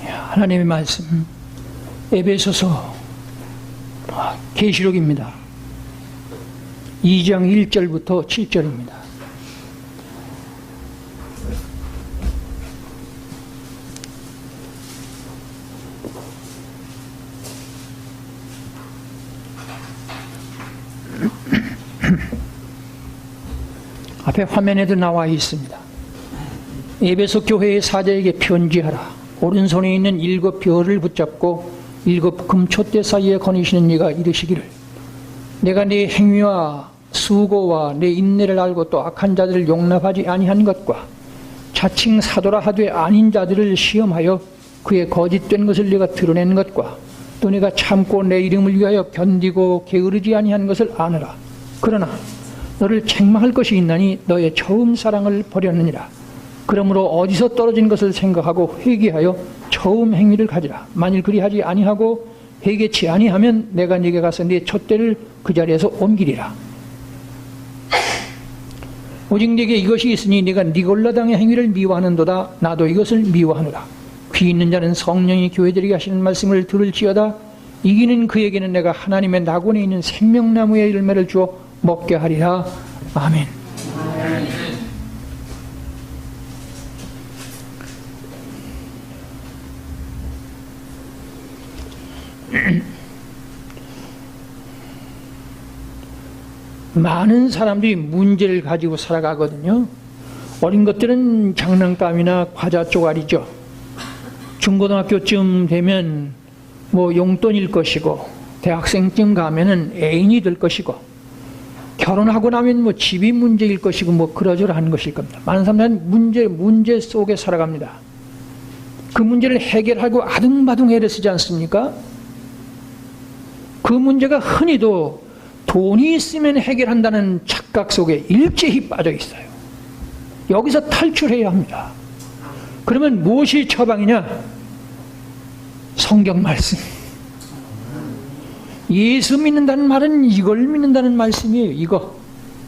하나님의 말씀 에베소서 계시록입니다. 2장 1절부터 7절입니다. 앞에 화면에도 나와 있습니다. 에베소 교회의 사자에게 편지하라. 오른손에 있는 7 별을 붙잡고 7 금촛대 사이에 거니시는 이가 이르시기를 내가 네 행위와 수고와 내 인내를 알고 또 악한 자들을 용납하지 아니한 것과 자칭 사도라 하되 아닌 자들을 시험하여 그의 거짓된 것을 네가 드러낸 것과 또 네가 참고 내 이름을 위하여 견디고 게으르지 아니한 것을 아느라. 그러나 너를 책망할 것이 있나니 너의 처음 사랑을 버렸느니라. 그러므로 어디서 떨어진 것을 생각하고 회개하여 처음 행위를 가지라. 만일 그리하지 아니하고 회개치 아니하면 내가 네게 가서 네 촛대를 그 자리에서 옮기리라. 오직 네게 이것이 있으니 네가 니골라당의 행위를 미워하는도다. 나도 이것을 미워하노라. 귀 있는 자는 성령이 교회들에게 하시는 말씀을 들을지어다. 이기는 그에게는 내가 하나님의 낙원에 있는 생명나무의 열매를 주어 먹게 하리라. 아멘. 많은 사람들이 문제를 가지고 살아가거든요. 어린 것들은 장난감이나 과자 쪼가리죠. 중고등학교쯤 되면 뭐 용돈일 것이고, 대학생쯤 가면은 애인이 될 것이고, 결혼하고 나면 뭐 집이 문제일 것이고, 뭐 그러저러한 것일 겁니다. 많은 사람들은 문제 속에 살아갑니다. 그 문제를 해결하고 아둥바둥 애를 쓰지 않습니까? 그 문제가 흔히도 돈이 있으면 해결한다는 착각 속에 일제히 빠져 있어요. 여기서 탈출해야 합니다. 그러면 무엇이 처방이냐? 성경 말씀. 예수 믿는다는 말은 이걸 믿는다는 말씀이에요.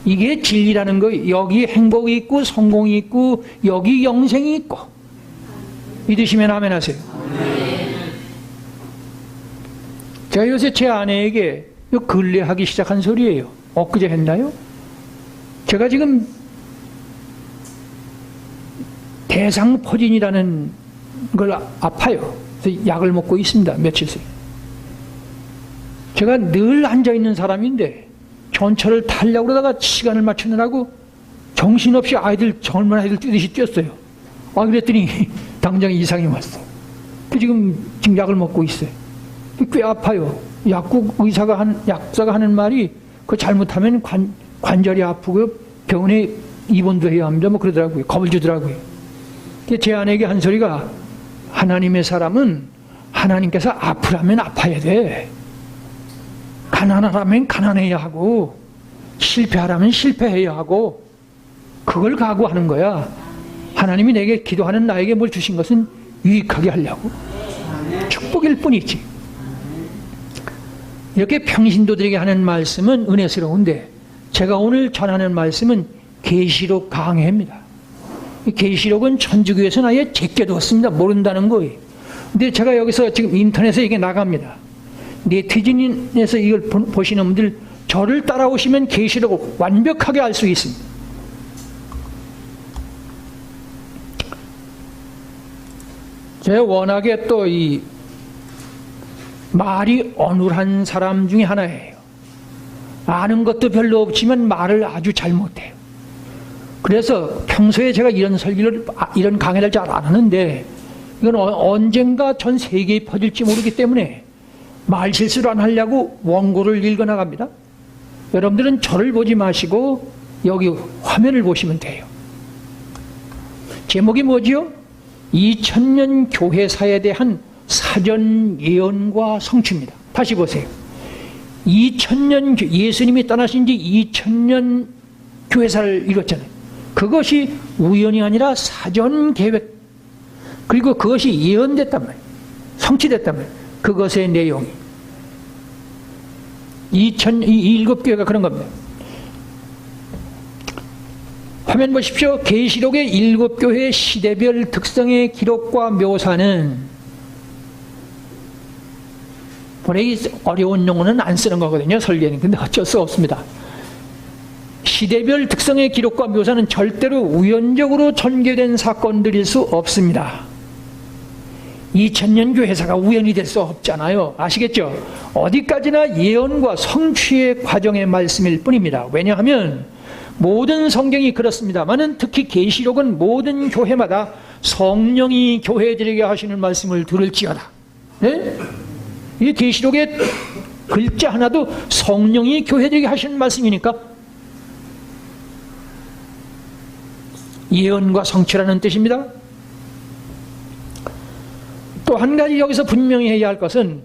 이게 진리라는 거예요. 여기 행복이 있고 성공이 있고 여기 영생이 있고. 믿으시면 아멘 하세요. 제가 요새 제 아내에게 근래하기 시작한 소리예요. 엊그제 했나요? 제가 지금 대상포진이라는 걸 아파요. 그래서 약을 먹고 있습니다. 며칠씩. 제가 늘 앉아있는 사람인데 전철을 타려고 그러다가 시간을 맞추느라고 정신없이 젊은 아이들 뛰듯이 뛰었어요. 그랬더니 당장 이상이 왔어. 지금 약을 먹고 있어요. 꽤 아파요. 약국 약사가 하는 말이 그거 잘못하면 관절이 아프고 병원에 입원도 해야 합니다. 뭐 그러더라고요. 겁을 주더라고요. 제 아내에게 한 소리가 하나님의 사람은 하나님께서 아프라면 아파야 돼. 가난하라면 가난해야 하고 실패하라면 실패해야 하고 그걸 각오하는 거야. 하나님이 내게 기도하는 나에게 뭘 주신 것은 유익하게 하려고. 축복일 뿐이지. 이렇게 평신도들에게 하는 말씀은 은혜스러운데 제가 오늘 전하는 말씀은 계시록 강해입니다. 계시록은 천주교에서는 아예 제껴두었습니다. 모른다는 거예요. 근데 제가 여기서 지금 인터넷에 이게 나갑니다. 네티즌에서 이걸 보시는 분들 저를 따라오시면 계시록을 완벽하게 알 수 있습니다. 제가 워낙에 또 이 말이 어눌한 사람 중에 하나예요. 아는 것도 별로 없지만 말을 아주 잘 못해요. 그래서 평소에 제가 이런 설교를, 이런 강의를 잘 안 하는데 이건 언젠가 전 세계에 퍼질지 모르기 때문에 말 실수를 안 하려고 원고를 읽어나갑니다. 여러분들은 저를 보지 마시고 여기 화면을 보시면 돼요. 제목이 뭐지요? 2000년 교회사에 대한 사전 예언과 성취입니다. 다시 보세요. 2000년 예수님이 떠나신 지 2000년 교회사를 이뤘잖아요. 그것이 우연이 아니라 사전 계획, 그리고 그것이 예언됐단 말이에요. 성취됐단 말이에요. 그것의 내용이 이 7교회가 그런 겁니다. 화면 보십시오. 계시록의 7교회의 시대별 특성의 기록과 묘사는 원래 이 어려운 용어는 안 쓰는 거거든요, 설계는. 근데 어쩔 수 없습니다. 시대별 특성의 기록과 묘사는 절대로 우연적으로 전개된 사건들일 수 없습니다. 2000년 교회사가 우연이 될 수 없잖아요. 아시겠죠? 어디까지나 예언과 성취의 과정의 말씀일 뿐입니다. 왜냐하면 모든 성경이 그렇습니다만은 특히 계시록은 모든 교회마다 성령이 교회들에게 하시는 말씀을 들을지어다. 네? 이 계시록의 글자 하나도 성령이 교회들에게 하시는 말씀이니까 예언과 성취라는 뜻입니다. 또 한 가지 여기서 분명히 해야 할 것은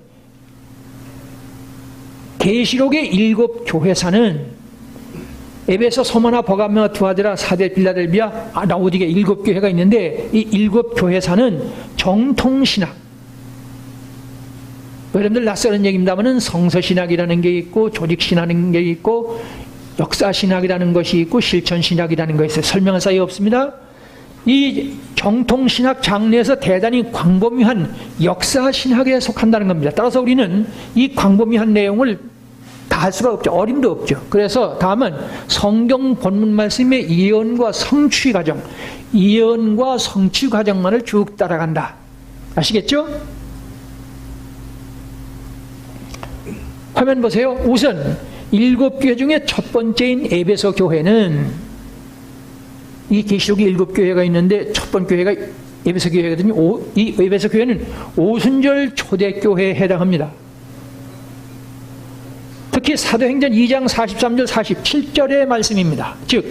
계시록의 7 교회사는 에베소, 소마나, 버가모나, 두아디라, 사데, 빌라델비아, 라오디게 7 교회가 있는데 이 7 교회사는 정통신학, 여러분들 낯설은 얘기입니다만은 성서신학이라는 게 있고 조직신학이라는 게 있고 역사신학이라는 것이 있고 실천신학이라는 것이 있어요. 설명할 사이 없습니다. 이 정통신학 장르에서 대단히 광범위한 역사신학에 속한다는 겁니다. 따라서 우리는 이 광범위한 내용을 다 할 수가 없죠. 어림도 없죠. 그래서 다음은 성경 본문 말씀의 예언과 성취 과정, 예언과 성취 과정만을 쭉 따라간다. 아시겠죠? 화면 보세요. 우선 7 교회 중에 첫 번째인 에베소 교회는, 이 계시록이 7 교회가 있는데 첫 번째 교회가 에베소 교회거든요. 이 에베소 교회는 오순절 초대교회에 해당합니다. 특히 사도행전 2장 43절 47절의 말씀입니다. 즉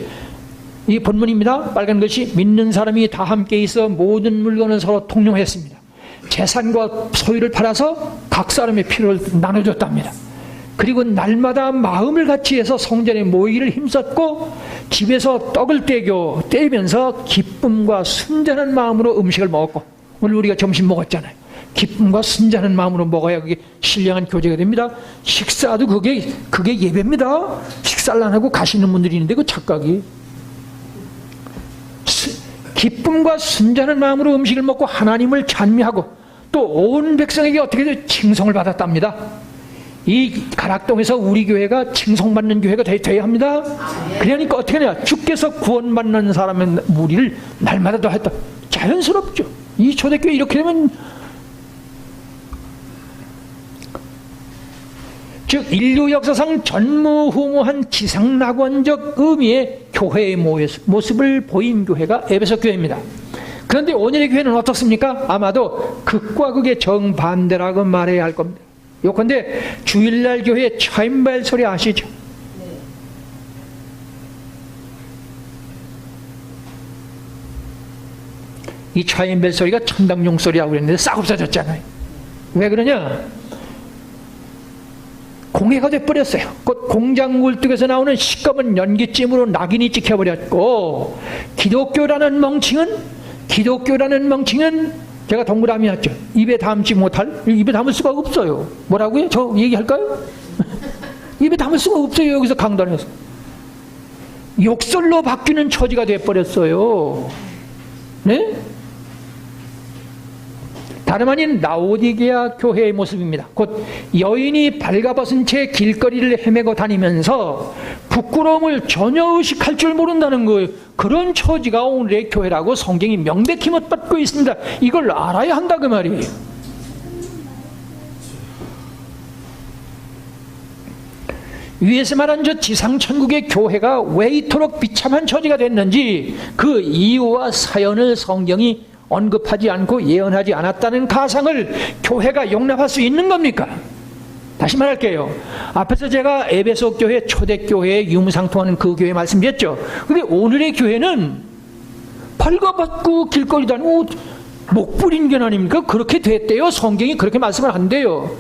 이 본문입니다. 빨간 것이 믿는 사람이 다 함께 있어 모든 물건을 서로 통용했습니다. 재산과 소유를 팔아서 각 사람의 필요를 나눠줬답니다. 그리고 날마다 마음을 같이 해서 성전에 모이기를 힘썼고 집에서 떡을 떼면서 기쁨과 순전한 마음으로 음식을 먹었고, 오늘 우리가 점심 먹었잖아요. 기쁨과 순전한 마음으로 먹어야 그게 신령한 교제가 됩니다. 식사도 그게 예배입니다. 식사를 안 하고 가시는 분들이 있는데 그 착각이. 기쁨과 순전한 마음으로 음식을 먹고 하나님을 찬미하고 또 온 백성에게 어떻게 칭송을 받았답니다. 이 가락동에서 우리 교회가 칭송받는 교회가 돼야 합니다. 그러니까 어떻게 하냐, 주께서 구원받는 사람의 무리를 날마다 더 했다. 자연스럽죠. 이 초대교회 이렇게 되면, 즉 인류 역사상 전무후무한 지상낙원적 의미의 교회의 모습을 보인 교회가 에베소 교회입니다. 그런데 오늘의 교회는 어떻습니까? 아마도 극과 극의 정반대라고 말해야 할 겁니다. 요컨대 주일날 교회 차임벨 소리 아시죠? 이 차임벨 소리가 천당용 소리라고 그랬는데 싹 없어졌잖아요. 왜 그러냐? 공해가 돼버렸어요. 곧 공장 굴뚝에서 나오는 시꺼먼 연기찜으로 낙인이 찍혀버렸고, 기독교라는 멍칭은 제가 동그라미였죠. 입에 담지 못할, 입에 담을 수가 없어요. 뭐라고요? 저 얘기할까요? 입에 담을 수가 없어요. 여기서 강단에서 욕설로 바뀌는 처지가 돼버렸어요. 네? 다름 아닌 라오디게아 교회의 모습입니다. 곧 여인이 발가벗은 채 길거리를 헤매고 다니면서 부끄러움을 전혀 의식할 줄 모른다는 거예요. 그런 처지가 오늘의 교회라고 성경이 명백히 못받고 있습니다. 이걸 알아야 한다 그 말이에요. 위에서 말한 저 지상천국의 교회가 왜 이토록 비참한 처지가 됐는지 그 이유와 사연을 성경이 언급하지 않고 예언하지 않았다는 가상을 교회가 용납할 수 있는 겁니까? 다시 말할게요. 앞에서 제가 에베소 교회 초대교회에 유무상통하는 그 교회 말씀드렸죠. 근데 오늘의 교회는 발가벗고 길거리 다니고 목부린견 아닙니까? 그렇게 됐대요. 성경이 그렇게 말씀을 한대요.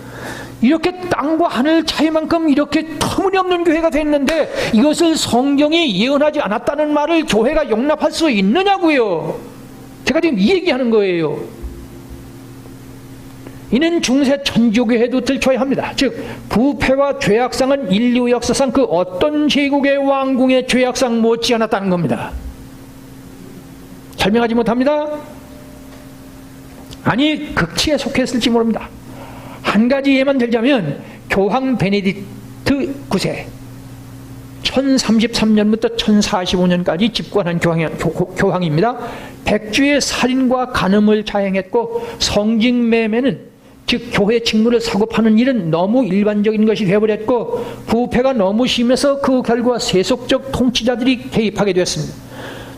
이렇게 땅과 하늘 차이만큼 이렇게 터무니없는 교회가 됐는데 이것을 성경이 예언하지 않았다는 말을 교회가 용납할 수 있느냐고요. 제가 지금 이 얘기하는 거예요. 이는 중세 천주교회도 들춰야 합니다. 즉 부패와 죄악상은 인류 역사상 그 어떤 제국의 왕궁의 죄악상 못지않았다는 겁니다. 설명하지 못합니다. 아니 극치에 속했을지 모릅니다. 한 가지 예만 들자면 교황 베네딕트 9세 1033년부터 1045년까지 집권한 교황입니다. 백주의 살인과 간음을 자행했고 성직매매는 즉 교회 직무를 사고 파는 일은 너무 일반적인 것이 되어버렸고 부패가 너무 심해서 그 결과 세속적 통치자들이 개입하게 되었습니다.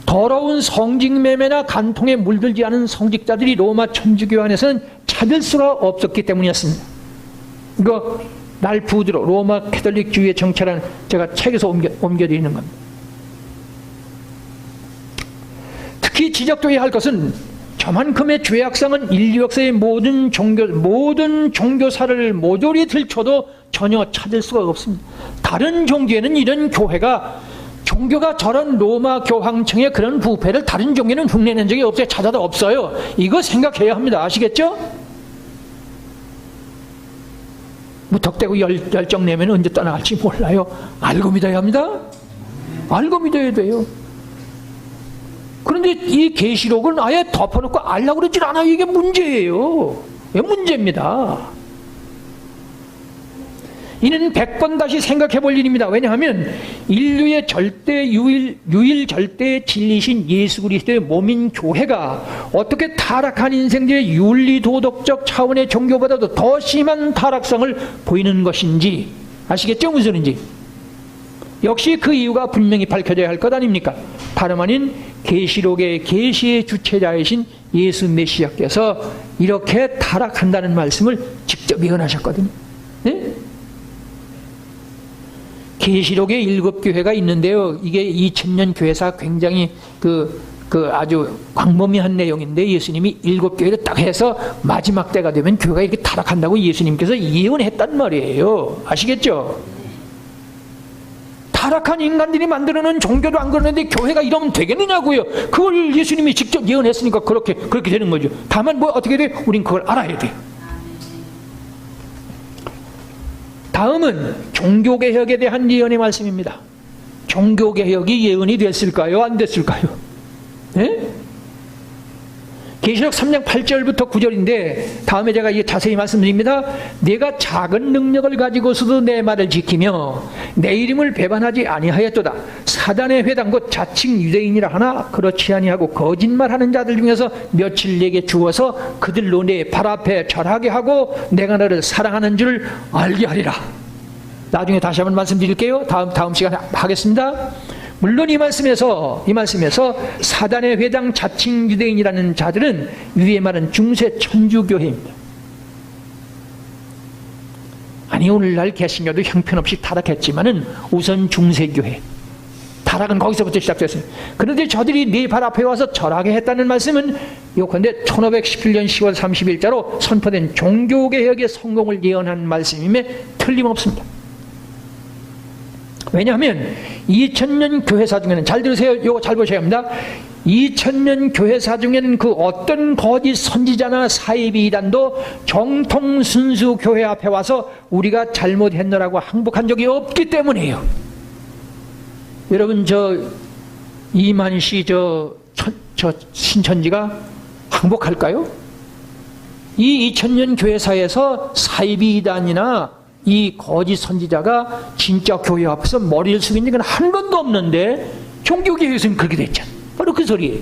더러운 성직매매나 간통에 물들지 않은 성직자들이 로마 천주교 안에서는 찾을 수가 없었기 때문이었습니다. 이거 날푸드로 로마 캐톨릭주의의 정체라는 제가 책에서 옮겨드리는 겁니다. 특히 지적되어야 할 것은 저만큼의 죄악상은 인류 역사의 모든 종교사를 모조리 들춰도 전혀 찾을 수가 없습니다. 다른 종교에는 이런 종교가 저런 로마 교황청의 그런 부패를 다른 종교는 흉내낸 적이 없어요. 찾아도 없어요. 이거 생각해야 합니다. 아시겠죠? 무턱대고 열정 내면 언제 떠나갈지 몰라요. 알고 믿어야 합니다. 알고 믿어야 돼요. 그런데 이 계시록은 아예 덮어놓고 알라고 그러질 않아요. 이게 문제예요. 이게 문제입니다. 이는 100번 다시 생각해 볼 일입니다. 왜냐하면 인류의 유일 절대 진리신 예수 그리스도의 몸인 교회가 어떻게 타락한 인생들의 윤리도덕적 차원의 종교보다도 더 심한 타락성을 보이는 것인지 아시겠죠? 무슨 소리인지. 역시 그 이유가 분명히 밝혀져야 할 것 아닙니까? 다름 아닌 계시록의 계시의 주체자이신 예수 메시아께서 이렇게 타락한다는 말씀을 직접 예언하셨거든요. 네? 계시록에 7교회가 있는데요. 이게 2000년 교회사 굉장히 아주 광범위한 내용인데 예수님이 7교회를 딱 해서 마지막 때가 되면 교회가 이렇게 타락한다고 예수님께서 예언했단 말이에요. 아시겠죠? 타락한 인간들이 만들어놓은 종교도 안 그러는데 교회가 이러면 되겠느냐고요. 그걸 예수님이 직접 예언했으니까 그렇게 되는 거죠. 다만 뭐 어떻게 돼? 우린 그걸 알아야 돼. 다음은 종교개혁에 대한 예언의 말씀입니다. 종교개혁이 예언이 됐을까요? 안 됐을까요? 네? 계시록 3장 8절부터 9절인데 다음에 제가 이게 자세히 말씀드립니다. 내가 작은 능력을 가지고서도 내 말을 지키며 내 이름을 배반하지 아니하였도다. 사단의 회당 곧 자칭 유대인이라 하나 그렇지 아니하고 거짓말하는 자들 중에서 며칠 내게 주어서 그들로 내 발 앞에 절하게 하고 내가 너를 사랑하는 줄 알게 하리라. 나중에 다시 한번 말씀드릴게요. 다음 시간에 하겠습니다. 물론 이 말씀에서 사단의 회당 자칭 유대인이라는 자들은 위에 말은 중세 천주교회입니다. 아니 오늘날 개신교도 형편없이 타락했지만은 우선 중세교회 타락은 거기서부터 시작됐습니다. 그런데 저들이 네 발 앞에 와서 절하게 했다는 말씀은 요컨대 1517년 10월 30일자로 선포된 종교개혁의 성공을 예언한 말씀임에 틀림없습니다. 왜냐하면 2000년 교회사 중에는 잘 들으세요. 이거 잘 보셔야 합니다. 2000년 교회사 중에는 그 어떤 거짓 선지자나 사이비 이단도 정통 순수 교회 앞에 와서 우리가 잘못했노라고 항복한 적이 없기 때문이에요. 여러분 이만희 저 신천지가 항복할까요? 이 2000년 교회사에서 사이비 이단이나 이 거짓 선지자가 진짜 교회 앞에서 머리를 숙인 적은 한 번도 없는데 종교개혁에서는 그렇게 됐잖아요. 바로 그 소리예요.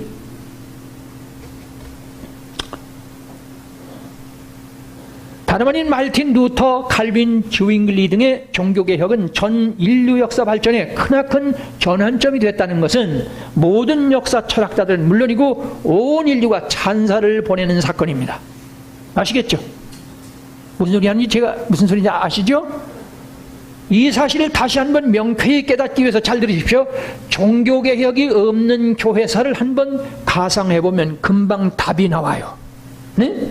다름 아닌 말틴 루터, 칼빈, 주윙글리 등의 종교개혁은 전 인류 역사 발전에 크나큰 전환점이 됐다는 것은 모든 역사 철학자들은 물론이고 온 인류가 찬사를 보내는 사건입니다. 아시겠죠? 무슨 소리인지 아시죠? 이 사실을 다시 한번 명쾌히 깨닫기 위해서 잘 들으십시오. 종교개혁이 없는 교회사를 한번 가상해보면 금방 답이 나와요. 네?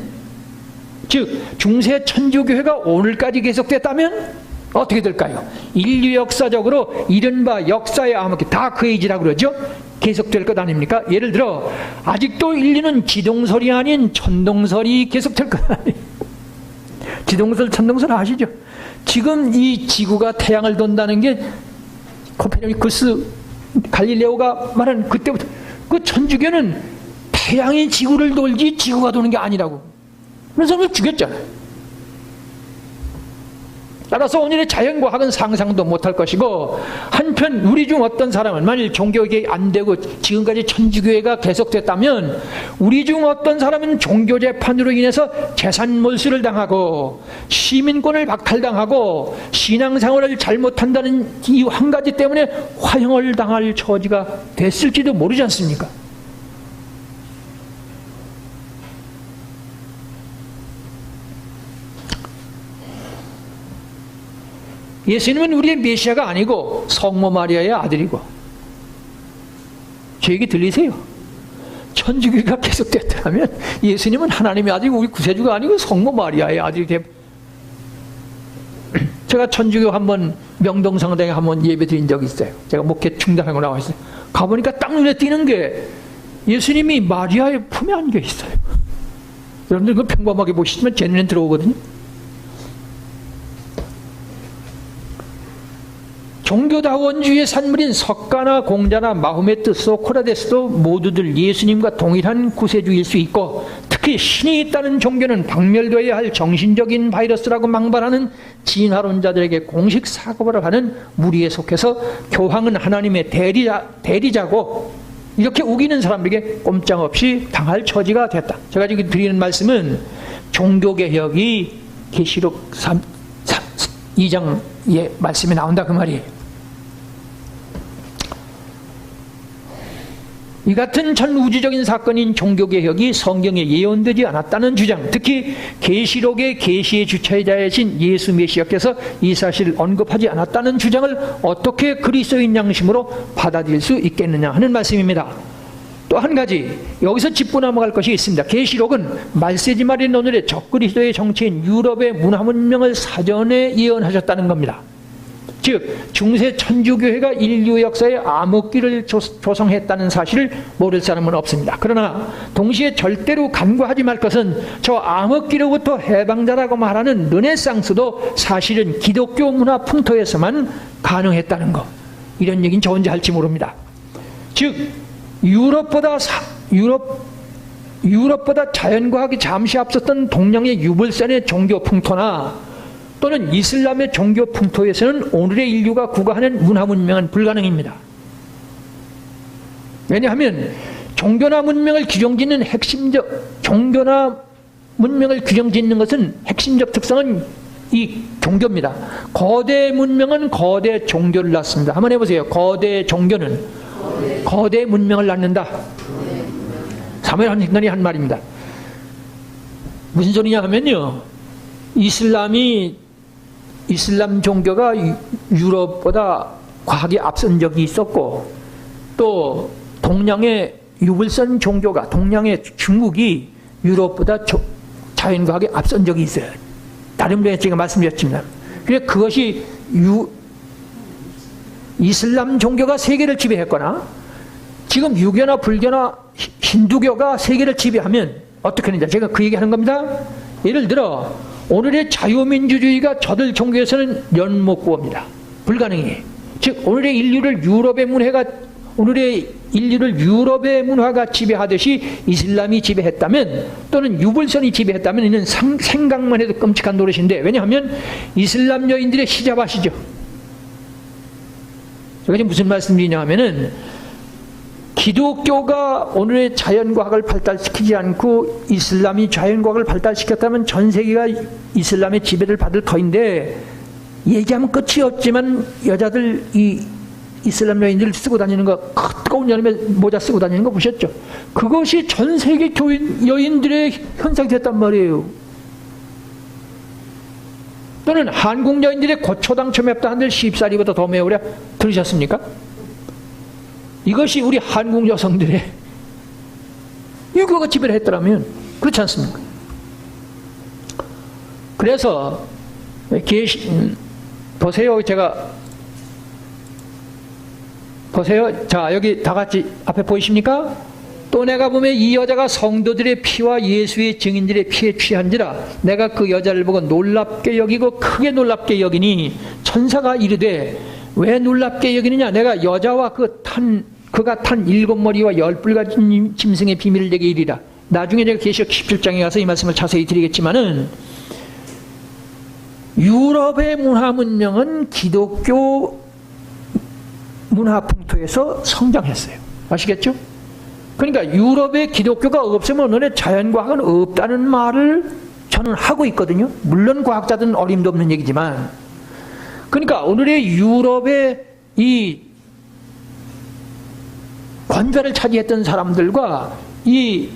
즉 중세 천주교회가 오늘까지 계속됐다면 어떻게 될까요? 인류 역사적으로 이른바 역사의 암흑기 다크에이지라고 그러죠? 계속될 것 아닙니까? 예를 들어 아직도 인류는 지동설이 아닌 천동설이 계속될 것 아니에요. 지동설, 천동설 아시죠? 지금 이 지구가 태양을 돈다는 게 코페르니쿠스, 갈릴레오가 말한 그때부터 그 천주교는 태양이 지구를 돌지 지구가 도는 게 아니라고. 그래서 사람을 죽였잖아요. 따라서 오늘의 자연과학은 상상도 못할 것이고, 한편 우리 중 어떤 사람은 만일 종교개혁이 안 되고 지금까지 천주교회가 계속됐다면 우리 중 어떤 사람은 종교재판으로 인해서 재산 몰수를 당하고 시민권을 박탈당하고 신앙생활을 잘못한다는 이유 한 가지 때문에 화형을 당할 처지가 됐을지도 모르지 않습니까? 예수님은 우리의 메시아가 아니고 성모 마리아의 아들이고, 제 얘기 들리세요? 천주교가 계속됐다면 예수님은 하나님의 아들이고 우리 구세주가 아니고 성모 마리아의 아들이 돼. 제가 천주교 한번 명동성당에 한번 예배 드린 적이 있어요. 제가 목회 중단하고 나와 있어요. 가보니까 딱 눈에 띄는 게 예수님이 마리아의 품에 안겨 있어요. 여러분들 그 평범하게 보시면 제 눈에 들어오거든요. 종교다원주의의 산물인 석가나 공자나 마호메트, 소크라테스도 모두들 예수님과 동일한 구세주일 수 있고, 특히 신이 있다는 종교는 박멸되어야 할 정신적인 바이러스라고 망발하는 진화론자들에게 공식 사고를 하는 무리에 속해서 교황은 하나님의 대리자고 이렇게 우기는 사람들에게 꼼짝없이 당할 처지가 됐다. 제가 지금 드리는 말씀은 종교개혁이 계시록 2장의 말씀이 나온다 그 말이에요. 이 같은 전 우주적인 사건인 종교개혁이 성경에 예언되지 않았다는 주장, 특히 계시록의 계시의 주체자이신 예수 메시아께서 이 사실을 언급하지 않았다는 주장을 어떻게 그리스도인 양심으로 받아들일 수 있겠느냐 하는 말씀입니다. 또 한 가지 여기서 짚고 넘어갈 것이 있습니다. 계시록은 말세지 말인 오늘의 적그리스도의 정치인 유럽의 문화문명을 사전에 예언하셨다는 겁니다. 즉 중세 천주교회가 인류 역사에 암흑기를 조성했다는 사실을 모를 사람은 없습니다. 그러나 동시에 절대로 간과하지 말 것은 저 암흑기로부터 해방자라고 말하는 르네상스도 사실은 기독교 문화 풍토에서만 가능했다는 것. 이런 얘기는 저 혼자 할지 모릅니다. 즉 유럽보다 자연과학이 잠시 앞섰던 동양의 유불산의 종교 풍토나 또는 이슬람의 종교 풍토에서는 오늘의 인류가 구가하는 문화 문명은 불가능입니다. 왜냐하면 종교나 문명을 규정짓는 것은 핵심적 특성은 이 종교입니다. 거대 문명은 거대 종교를 낳습니다. 한번 해보세요. 거대 종교는 거대 문명을 낳는다. 사무엘 한식단이 한 말입니다. 무슨 소리냐 하면요, 이슬람 종교가 유럽보다 과학에 앞선 적이 있었고, 또 동양의 유불선 종교가, 동양의 중국이 유럽보다 자연과학에 앞선 적이 있어요. 다른 분에 제가 말씀드렸지만, 그래서 그것이 이슬람 종교가 세계를 지배했거나 지금 유교나 불교나 힌두교가 세계를 지배하면 어떻게 하는지 제가 그 얘기하는 겁니다. 예를 들어 오늘의 자유민주주의가 저들 종교에서는 면목구어입니다. 불가능해. 즉 오늘의 인류를 유럽의 문화가 지배하듯이 이슬람이 지배했다면, 또는 유불선이 지배했다면 이는 생각만 해도 끔찍한 노릇인데, 왜냐하면 이슬람 여인들의 히잡 아시죠? 제가 지금 무슨 말씀드리냐 하면은, 기독교가 오늘의 자연과학을 발달시키지 않고 이슬람이 자연과학을 발달시켰다면 전 세계가 이슬람의 지배를 받을 터인데, 얘기하면 끝이 없지만 여자들 이슬람 여인들 쓰고 다니는 거, 뜨거운 여름에 모자 쓰고 다니는 거 보셨죠? 그것이 전 세계 여인들의 현상이 됐단 말이에요. 또는 한국 여인들의 고초당초 맵다 한들 쉽사리보다 더 매우랴 들으셨습니까? 이것이 우리 한국 여성들의 유교가 지배를 했더라면 그렇지 않습니까? 그래서 보세요. 보세요. 자, 여기 다 같이 앞에 보이십니까? 또 내가 보면 이 여자가 성도들의 피와 예수의 증인들의 피에 취한지라 내가 그 여자를 보고 놀랍게 여기고 크게 놀랍게 여기니, 천사가 이르되 왜 놀랍게 여기느냐? 내가 여자와 그가 탄 7머리와 10뿔 짐승의 비밀을 내게 이르리라. 나중에 제가 계시록 17장에 가서 이 말씀을 자세히 드리겠지만은, 유럽의 문화 문명은 기독교 문화 풍토에서 성장했어요. 아시겠죠? 그러니까 유럽에 기독교가 없으면 오늘의 자연과학은 없다는 말을 저는 하고 있거든요. 물론 과학자들은 어림도 없는 얘기지만, 그러니까 오늘의 유럽의 이 권좌를 차지했던 사람들과 이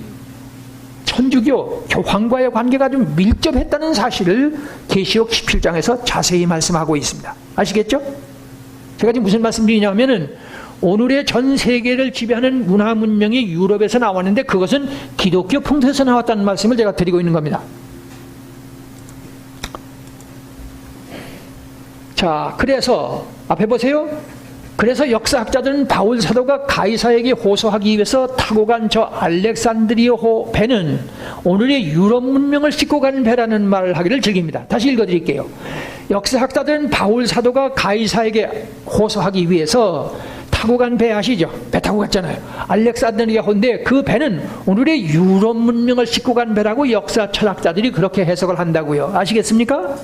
천주교 교황과의 관계가 좀 밀접했다는 사실을 계시록 17장에서 자세히 말씀하고 있습니다. 아시겠죠? 제가 지금 무슨 말씀드리냐면은 오늘의 전 세계를 지배하는 문화 문명이 유럽에서 나왔는데 그것은 기독교 풍토에서 나왔다는 말씀을 제가 드리고 있는 겁니다. 자, 그래서 앞에 보세요. 그래서 역사학자들은 바울 사도가 가이사에게 호소하기 위해서 타고 간 저 알렉산드리아 배는 오늘의 유럽 문명을 싣고 가는 배라는 말을 하기를 즐깁니다. 다시 읽어드릴게요. 역사학자들은 바울 사도가 가이사에게 호소하기 위해서 타고 간 배 아시죠? 배 타고 갔잖아요. 알렉산드리아호인데 그 배는 오늘의 유럽 문명을 싣고 간 배라고 역사 철학자들이 그렇게 해석을 한다고요. 아시겠습니까?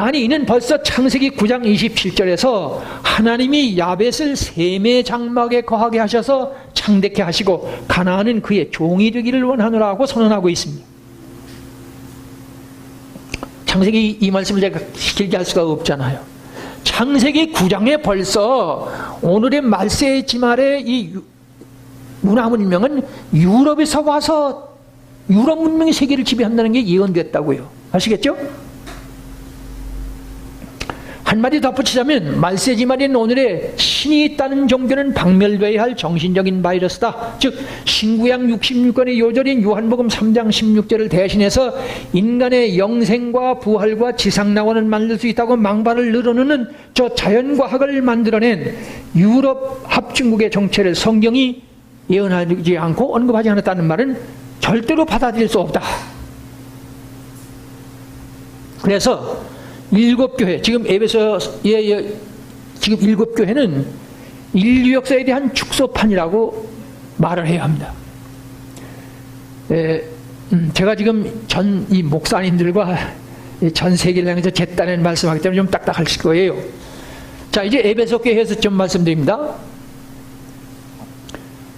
이는 벌써 창세기 9장 27절에서 하나님이 야벳을 셈의 장막에 거하게 하셔서 창대케 하시고 가나안은 그의 종이 되기를 원하노라고 선언하고 있습니다. 창세기 이 말씀을 제가 길게 할 수가 없잖아요. 창세기 9장에 벌써 오늘의 말세의 지말의 이 문화 문명은 유럽에서 와서 유럽 문명의 세계를 지배한다는 게 예언됐다고요. 아시겠죠? 한마디 덧붙이자면 말세지말인 오늘의 신이 있다는 종교는 박멸돼야 할 정신적인 바이러스다. 즉 신구약 66권의 요절인 요한복음 3장 16절을 대신해서 인간의 영생과 부활과 지상낙원을 만들 수 있다고 망발을 늘어놓는 저 자연과학을 만들어낸 유럽 합중국의 정체를 성경이 예언하지 않고 언급하지 않았다는 말은 절대로 받아들일 수 없다. 그래서 일곱 교회, 지금 에베소의 지금 일곱 교회는 인류 역사에 대한 축소판이라고 말을 해야 합니다. 제가 지금 이 목사님들과 전 세계를 향해서 재단을 말씀하기 때문에 좀 딱딱하실 거예요. 자, 이제 에베소 교회에서 좀 말씀드립니다.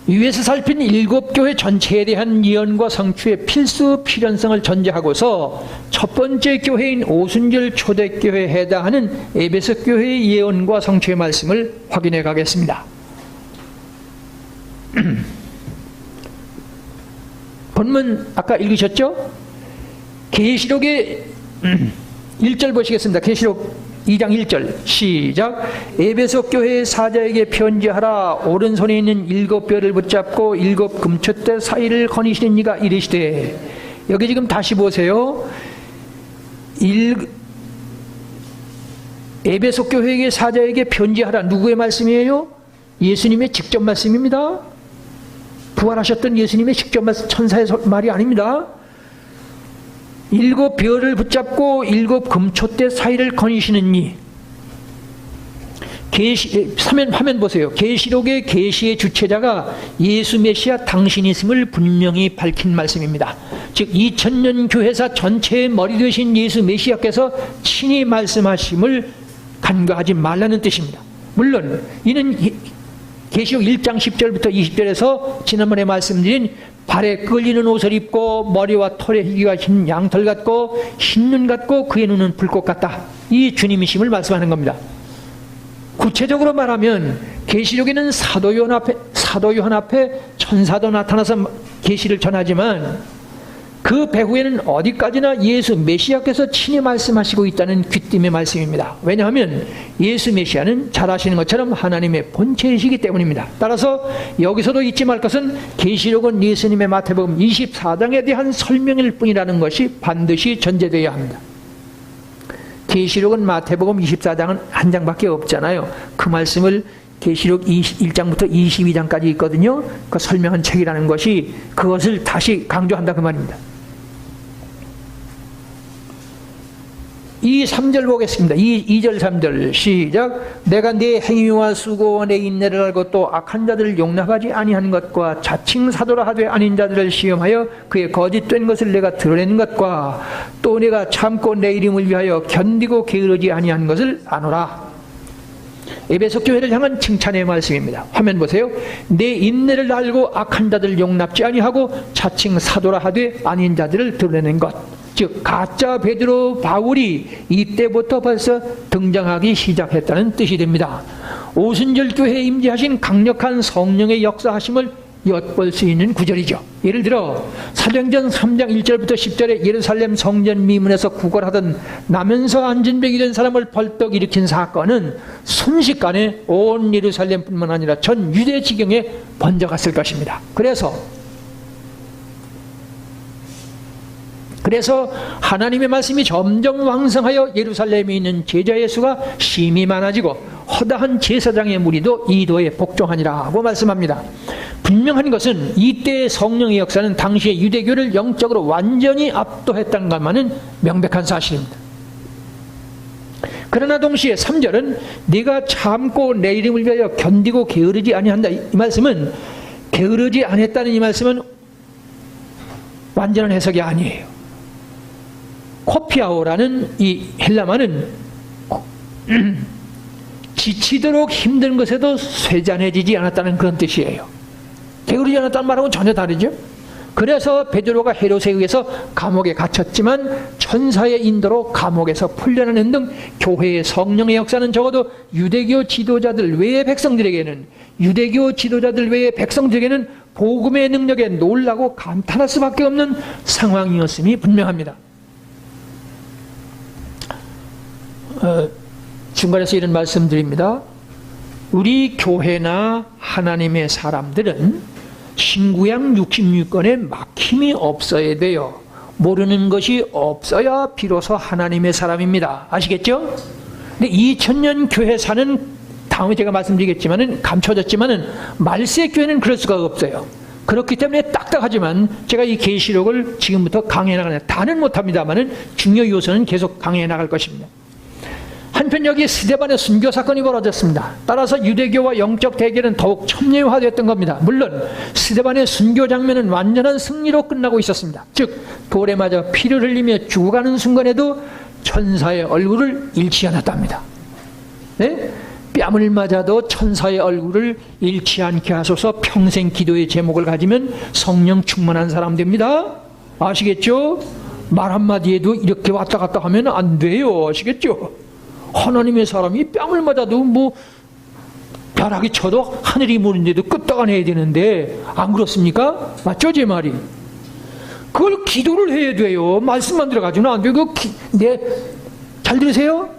위에서 살핀 일곱 교회 전체에 대한 예언과 성취의 필요성을 전제하고서 첫 번째 교회인 오순절 초대교회에 해당하는 에베소 교회의 예언과 성취의 말씀을 확인해 가겠습니다. 본문 아까 읽으셨죠? 계시록의 1절 보시겠습니다. 계시록 2장 1절 시작. 에베소 교회의 사자에게 편지하라. 오른손에 있는 일곱 뼈를 붙잡고 일곱 금촛대 사이를 거니시는 이가 이르시되. 여기 지금 다시 보세요. 에베소 교회의 사자에게 편지하라. 누구의 말씀이에요? 예수님의 직접 말씀입니다. 부활하셨던 예수님의 직접 말씀, 천사의 말이 아닙니다. 일곱 별을 붙잡고 일곱 금촛대 사이를 거니시는 이. 화면 보세요. 계시록의 계시의 주체자가 예수 메시아 당신이심을 분명히 밝힌 말씀입니다. 즉 2000년 교회사 전체의 머리 되신 예수 메시아께서 친히 말씀하심을 간과하지 말라는 뜻입니다. 물론 이는 계시록 1장 10절부터 20절에서 지난번에 말씀드린 발에 끌리는 옷을 입고 머리와 털의 희귀가 흰 양털 같고 흰 눈 같고 그의 눈은 불꽃 같다. 이 주님이심을 말씀하는 겁니다. 구체적으로 말하면 계시록에는 사도 요한 앞에 천사도 나타나서 계시를 전하지만 그 배후에는 어디까지나 예수 메시아께서 친히 말씀하시고 있다는 귀띔의 말씀입니다. 왜냐하면 예수 메시아는 잘 아시는 것처럼 하나님의 본체이시기 때문입니다. 따라서 여기서도 잊지 말 것은 계시록은 예수님의 마태복음 24장에 대한 설명일 뿐이라는 것이 반드시 전제되어야 합니다. 계시록은 마태복음 24장은 한 장밖에 없잖아요. 그 말씀을 계시록 1장부터 22장까지 있거든요. 그 설명한 책이라는 것이 그것을 다시 강조한다 그 말입니다. 이 3절 보겠습니다. 2절 3절 시작. 내가 네 행위와 수고와 내 인내를 알고 또 악한 자들을 용납하지 아니한 것과 자칭 사도라 하되 아닌 자들을 시험하여 그의 거짓된 것을 내가 드러낸 것과 또 내가 참고 내 이름을 위하여 견디고 게으르지 아니한 것을 아노라. 에베소 교회를 향한 칭찬의 말씀입니다. 화면 보세요. 내 인내를 알고 악한 자들을 용납지 아니하고 자칭 사도라 하되 아닌 자들을 드러내는 것. 즉 가짜 베드로 바울이 이때부터 벌써 등장하기 시작했다는 뜻이 됩니다. 오순절 교회에 임재하신 강력한 성령의 역사하심을 엿볼 수 있는 구절이죠. 예를 들어 사도행전 3장 1절부터 10절에 예루살렘 성전 미문에서 구걸하던 나면서 안진병이 된 사람을 벌떡 일으킨 사건은 순식간에 온 예루살렘뿐만 아니라 전 유대 지경에 번져갔을 것입니다. 그래서 하나님의 말씀이 점점 왕성하여 예루살렘에 있는 제자의 수가 심히 많아지고 허다한 제사장의 무리도 이도에 복종하니라고 말씀합니다. 분명한 것은 이때의 성령의 역사는 당시의 유대교를 영적으로 완전히 압도했다는 것만은 명백한 사실입니다. 그러나 동시에 3절은 네가 참고 내 이름을 위하여 견디고 게으르지 아니한다. 이 말씀은 게으르지 않았다는 이 말씀은 완전한 해석이 아니에요. 코피아오라는 이 헬라말은 지치도록 힘든 것에도 쇠잔해지지 않았다는 그런 뜻이에요. 게으르지 않았다는 말하고는 전혀 다르죠. 그래서 베드로가 헤롯에 의해서 감옥에 gat혔지만 천사의 인도로 감옥에서 풀려나는 등 교회의 성령의 역사는 적어도 유대교 지도자들 외의 백성들에게는 복음의 능력에 놀라고 감탄할 수밖에 없는 상황이었음이 분명합니다. 중간에서 이런 말씀드립니다. 우리 교회나 하나님의 사람들은 신구약 66권에 막힘이 없어야 돼요. 모르는 것이 없어야 비로소 하나님의 사람입니다. 아시겠죠? 근데 2000년 교회사는 다음에 제가 말씀드리겠지만은 감춰졌지만은 말세 교회는 그럴 수가 없어요. 그렇기 때문에 딱딱하지만 제가 이 계시록을 지금부터 강해해 나가는 다는 못합니다만은 중요 요소는 계속 강해해 나갈 것입니다. 한편 여기 스데반의 순교 사건이 벌어졌습니다. 따라서 유대교와 영적 대결은 더욱 첨예화되었던 겁니다. 물론 스데반의 순교 장면은 완전한 승리로 끝나고 있었습니다. 즉 돌에 맞아 피를 흘리며 죽어가는 순간에도 천사의 얼굴을 잃지 않았답니다. 네? 뺨을 맞아도 천사의 얼굴을 잃지 않게 하소서. 평생 기도의 제목을 가지면 성령 충만한 사람 됩니다. 아시겠죠? 말 한마디에도 이렇게 왔다 갔다 하면 안 돼요. 아시겠죠? 하나님의 사람이 뺨을 맞아도 뭐 벼락이 쳐도 하늘이 무는데도 끄떡 해야 되는데 안 그렇습니까? 맞죠? 제 말이. 그걸 기도를 해야 돼요. 말씀만 들어가지는 안 돼요. 잘 들으세요?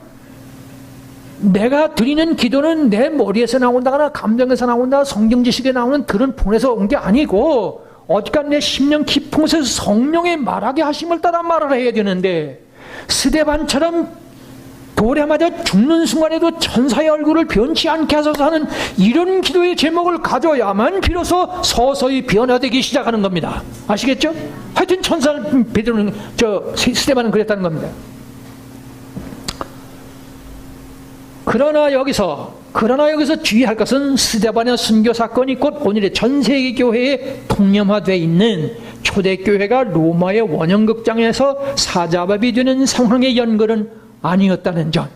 내가 드리는 기도는 내 머리에서 나온다거나 감정에서 나온다 성경 지식에 나오는 그런 본에서 온 게 아니고 어디간 내 심령 깊은 곳에서 성령의 말하게 하심을 따라 말을 해야 되는데 스데반처럼 돌에 맞아 죽는 순간에도 천사의 얼굴을 변치 않게 하소서 하는 이런 기도의 제목을 가져야만 비로소 서서히 변화되기 시작하는 겁니다. 아시겠죠? 하여튼 천사 베드로는 스데반은 그랬다는 겁니다. 그러나 여기서 주의할 것은 스데반의 순교 사건이 곧 오늘의 전 세계 교회에 통념화되어 있는 초대교회가 로마의 원형극장에서 사자밥이 되는 상황의 연결은 아니었다는 점.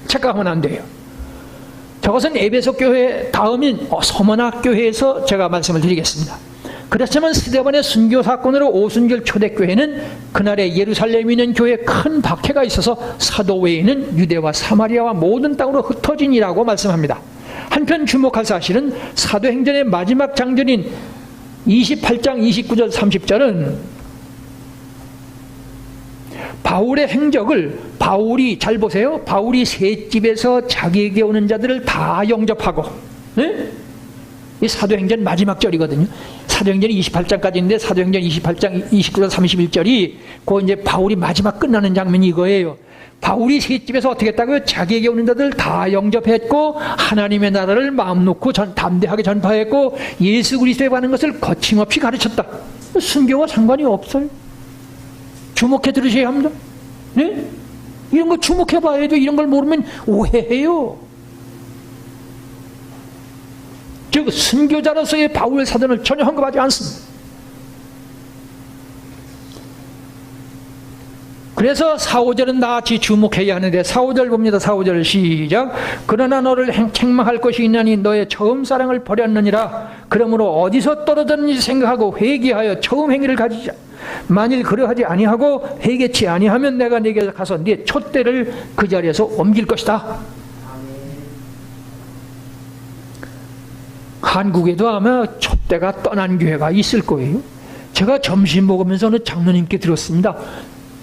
착각하면 안 돼요. 저것은 에베소 교회 다음인 서머나 교회에서 제가 말씀을 드리겠습니다. 그렇지만 스데반의 순교 사건으로 오순절 초대교회는 그날의 예루살렘에 있는 교회에 큰 박해가 있어서 사도 외에는 유대와 사마리아와 모든 땅으로 흩어지니라고 말씀합니다. 한편 주목할 사실은 사도행전의 마지막 장전인 28장 29절 30절은 바울의 행적을 잘 보세요. 바울이 셋집에서 자기에게 오는 자들을 다 영접하고, 네? 이 사도행전 마지막 절이거든요. 사도행전이 28장까지인데 사도행전 28장 29절 31절이 그 이제 바울이 마지막 끝나는 장면이 이거예요. 바울이 셋집에서 어떻게 했다고요? 자기에게 오는 자들 다 영접했고 하나님의 나라를 마음 놓고 담대하게 전파했고 예수 그리스도에 관한 것을 거침없이 가르쳤다. 순교와 상관이 없어요. 주목해 들으셔야 합니다. 네? 이런 거 주목해봐야 해도 이런 걸 모르면 오해해요. 즉 순교자로서의 바울 사도는 전혀 언급하지 않습니다. 그래서 4, 5절은 나같이 주목해야 하는데 4, 5절 봅니다. 4, 5절 시작. 그러나 너를 책망할 것이 있나니 너의 처음 사랑을 버렸느니라. 그러므로 어디서 떨어졌는지 생각하고 회개하여 처음 행위를 가지자. 만일 그러하지 아니하고 회개치 아니하면 내가 네게 가서 네 촛대를 그 자리에서 옮길 것이다. 한국에도 아마 촛대가 떠난 교회가 있을 거예요. 제가 점심 먹으면서 어느 장로님께 들었습니다.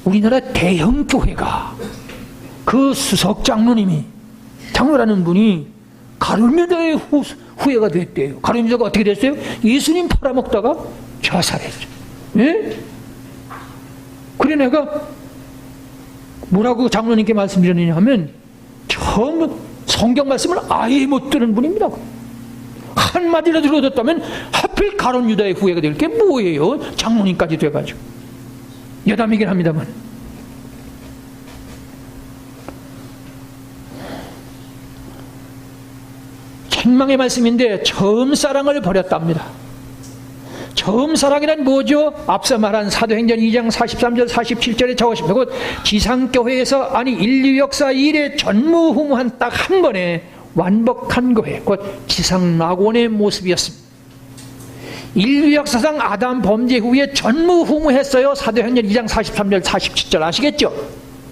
우리나라 대형 교회가 그 수석 장로님이, 장로라는 분이 가룟유다의 후예가 됐대요. 가룟유다가 어떻게 됐어요? 예수님 팔아먹다가 자살했죠. 예? 그래 내가 뭐라고 장로님께 말씀드렸느냐 하면 처음 성경 말씀을 아예 못 들은 분입니다. 한마디로 들어줬다면 하필 가룟유다의 후예가 될 게 뭐예요? 장로님까지 돼가지고. 여담이긴 합니다만. 책망의 말씀인데 처음 사랑을 버렸답니다. 처음 사랑이란 뭐죠? 앞서 말한 사도행전 2장 43절 47절에 적으십니다. 곧 지상교회에서 아니 인류 역사 이래 전무후무한 딱 한 번에 완벽한 교회, 곧 지상낙원의 모습이었습니다. 인류 역사상 아담 범죄 후에 전무후무했어요. 사도행전 2장 43절 47절 아시겠죠?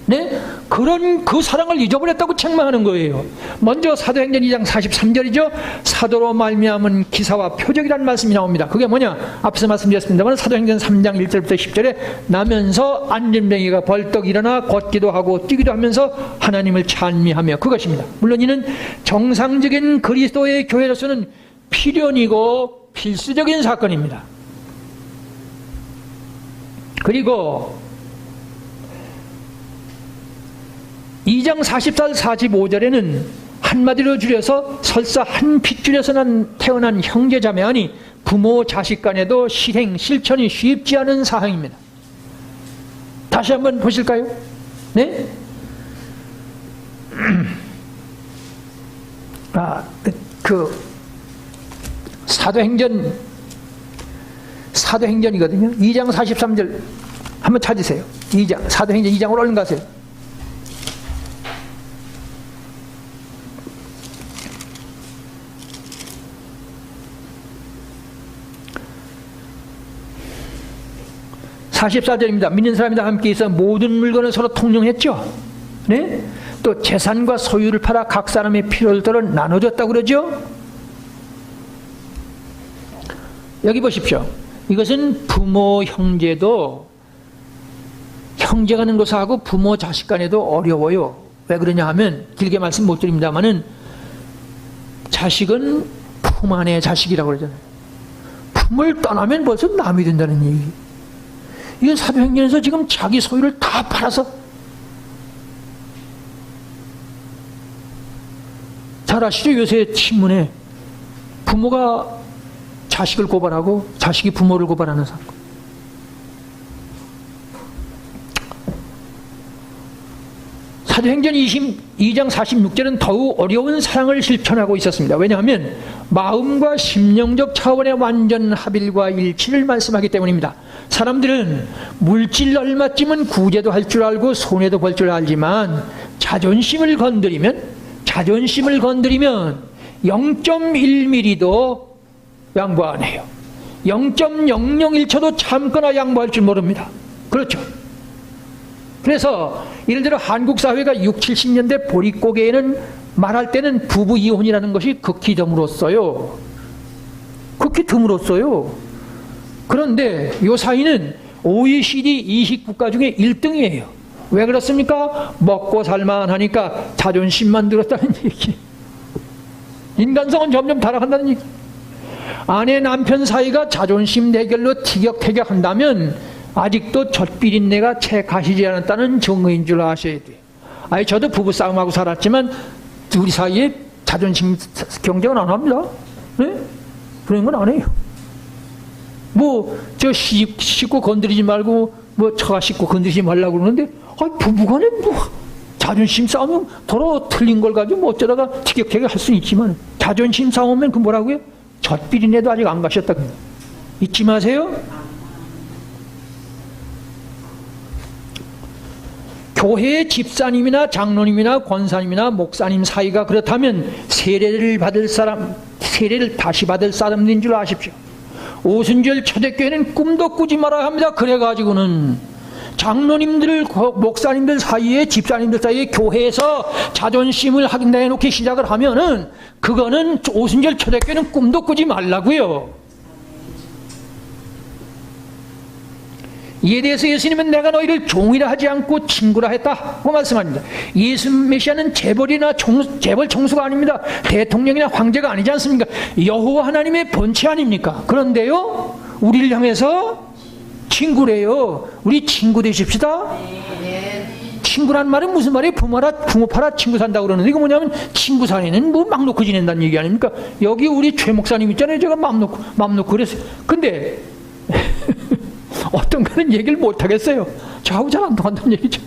네? 그런 그 사랑을 잊어버렸다고 책망하는 거예요. 먼저 사도행전 2장 43절이죠. 사도로 말미암은 기사와 표적이라는 말씀이 나옵니다. 그게 뭐냐? 앞서 말씀드렸습니다만 사도행전 3장 1절부터 10절에 나면서 안진뱅이가 벌떡 일어나 걷기도 하고 뛰기도 하면서 하나님을 찬미하며 그것입니다. 물론 이는 정상적인 그리스도의 교회로서는 필연이고 필수적인 사건입니다. 그리고 2장 44, 45절에는 한마디로 줄여서 설사 한 핏줄에서 태어난 형제자매 아니 부모 자식 간에도 실천이 쉽지 않은 사항입니다. 다시 한번 보실까요? 네? 사도행전이거든요. 2장 43절 한번 찾으세요. 2장, 사도행전 2장으로 얼른 가세요. (44절입니다) 믿는 사람이랑 함께 있어 모든 물건을 서로 통용했죠. 네? 또 재산과 소유를 팔아 각 사람의 필요를 따라 나눠줬다고 그러죠. 여기 보십시오. 이것은 부모 형제도 형제가 하는 것하고 부모 자식 간에도 어려워요. 왜 그러냐 하면 길게 말씀 못 드립니다만은 자식은 품 안의 자식이라고 그러잖아요. 품을 떠나면 벌써 남이 된다는 얘기. 이건 사도행전에서 지금 자기 소유를 다 팔아서 잘 아시죠? 요새 신문에 부모가 자식을 고발하고 자식이 부모를 고발하는 사건. 사도행전 22장 46절은 더욱 어려운 사랑을 실천하고 있었습니다. 왜냐하면 마음과 심령적 차원의 완전 합일과 일치를 말씀하기 때문입니다. 사람들은 물질 얼마쯤은 구제도 할 줄 알고 손해도 볼 줄 알지만 자존심을 건드리면 0.1mm도 양보 안 해요. 0.001초도 참거나 양보할 줄 모릅니다. 그렇죠? 그래서 예를 들어 한국 사회가 60, 70년대 보릿고개에는 말할 때는 부부 이혼이라는 것이 극히 드물었어요. 극히 드물었어요. 그런데 이 사이는 OECD 20국가 중에 1등이에요. 왜 그렇습니까? 먹고 살만하니까 자존심만 들었다는 얘기. 인간성은 점점 타락한다는 얘기. 아내 남편 사이가 자존심 대결로 티격태격한다면 아직도 젖비린내가 채 가시지 않았다는 증거인 줄 아셔야 돼요. 아니 저도 부부싸움하고 살았지만 우리 사이에 자존심 경쟁은 안 합니다. 네? 그런 건 안 해요. 뭐 저 식구 건드리지 말고 뭐 처가 식구 건드리지 말라고 그러는데 부부간에 뭐 자존심 싸우면 더러 틀린 걸 가지고 뭐 어쩌다가 티격태격 할 수는 있지만 자존심 싸우면 그 뭐라고요? 젖비린내도 아직 안 가셨다. 잊지 마세요. 교회의 집사님이나 장로님이나 권사님이나 목사님 사이가 그렇다면 세례를 다시 받을 사람들인 줄 아십시오. 오순절 초대교회는 꿈도 꾸지 말아야 합니다. 그래가지고는 장로님들, 목사님들 사이에, 집사님들 사이에 교회에서 자존심을 내놓기 시작을 하면은 그거는 오순절 초대교회는 꿈도 꾸지 말라고요. 이에 대해서 예수님은 내가 너희를 종이라 하지 않고 친구라 했다고 말씀합니다. 예수 메시아는 재벌이나 재벌 총수가 아닙니다. 대통령이나 황제가 아니지 않습니까? 여호와 하나님의 본체 아닙니까? 그런데요, 우리를 향해서 친구래요. 우리 친구 되십시다. 친구란 말은 무슨 말이에요? 부모 팔아 친구 산다고 그러는데, 이거 뭐냐면 친구 사이는 뭐 막 놓고 지낸다는 얘기 아닙니까? 여기 우리 최 목사님 있잖아요. 제가 맘 놓고 그랬어요. 근데 어떤 거는 얘기를 못 하겠어요. 저하고 잘 안 통한다는 얘기죠.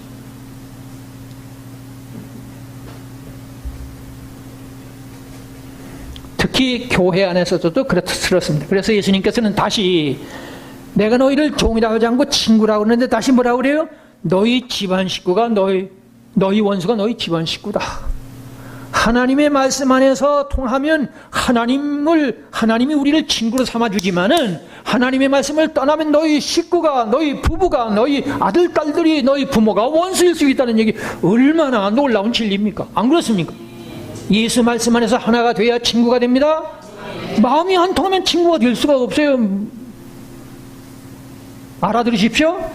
특히 교회 안에서도 그렇습니다. 그래서 예수님께서는 다시 내가 너희를 종이라고 하지 않고 친구라고 그러는데 다시 뭐라고 그래요? 너희 집안 식구가 너희 원수가 너희 집안 식구다. 하나님의 말씀 안에서 통하면 하나님이 우리를 친구로 삼아주지만은 하나님의 말씀을 떠나면 너희 식구가, 너희 부부가, 너희 아들, 딸들이, 너희 부모가 원수일 수 있다는 얘기, 얼마나 놀라운 진리입니까? 안 그렇습니까? 예수 말씀 안에서 하나가 돼야 친구가 됩니다. 마음이 안 통하면 친구가 될 수가 없어요. 알아들으십시오?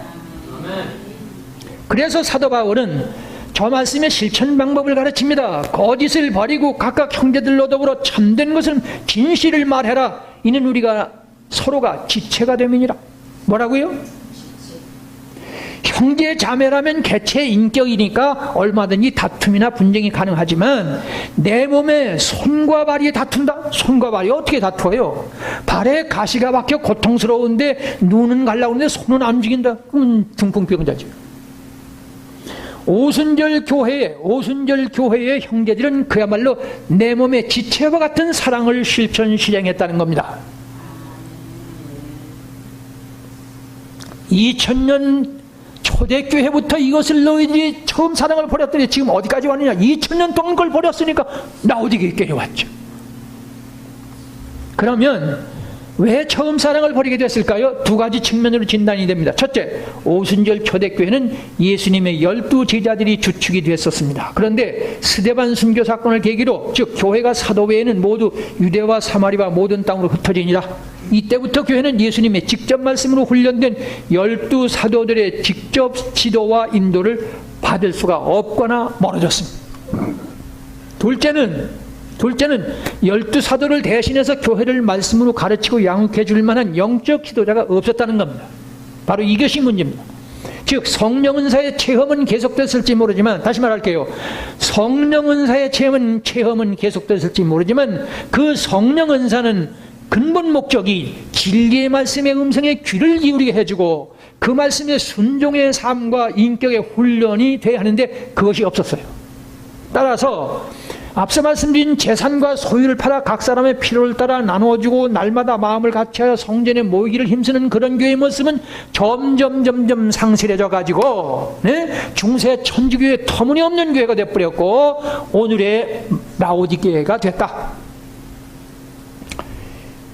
그래서 사도 바울은 저 말씀의 실천 방법을 가르칩니다. 거짓을 버리고 각각 형제들로 더불어 참된 것은 진실을 말해라. 이는 우리가 서로가 지체가 됨이니라. 뭐라고요? 형제 자매라면 개체 인격이니까 얼마든지 다툼이나 분쟁이 가능하지만 내 몸에 손과 발이 다툰다? 손과 발이 어떻게 다투어요? 발에 가시가 박혀 고통스러운데 눈은 갈라오는데 손은 안 움직인다? 그건 중풍병자죠. 오순절 교회의 형제들은 그야말로 내 몸의 지체와 같은 사랑을 실행했다는 겁니다. 2000년 초대교회부터 이것을 너희들이 처음 사랑을 버렸더니 지금 어디까지 왔느냐? 2000년 동안 그걸 버렸으니까 라오디게교회에 왔죠. 그러면 왜 처음 사랑을 버리게 됐을까요? 두 가지 측면으로 진단이 됩니다. 첫째, 오순절 초대교회는 예수님의 12 제자들이 주축이 됐었습니다. 그런데 스데반 순교 사건을 계기로, 즉 교회가 사도 외에는 모두 유대와 사마리아 모든 땅으로 흩어지니라. 이때부터 교회는 예수님의 직접 말씀으로 훈련된 12 사도들의 직접 지도와 인도를 받을 수가 없거나 멀어졌습니다. 둘째는 12 사도를 대신해서 교회를 말씀으로 가르치고 양육해 줄 만한 영적 지도자가 없었다는 겁니다. 바로 이것이 문제입니다. 즉 성령 은사의 체험은 계속됐을지 모르지만, 다시 말할게요. 성령 은사의 체험은 계속됐을지 모르지만 그 성령 은사는 근본 목적이 진리의 말씀의 음성에 귀를 기울이게 해주고 그 말씀의 순종의 삶과 인격의 훈련이 돼야 하는데 그것이 없었어요. 따라서 앞서 말씀드린 재산과 소유를 팔아 각 사람의 필요를 따라 나누어주고 날마다 마음을 같이하여 성전에 모이기를 힘쓰는 그런 교회의 모습은 점점 상실해져 가지고 중세 천주교의 터무니없는 교회가 되어버렸고 오늘의 라오디게가 됐다.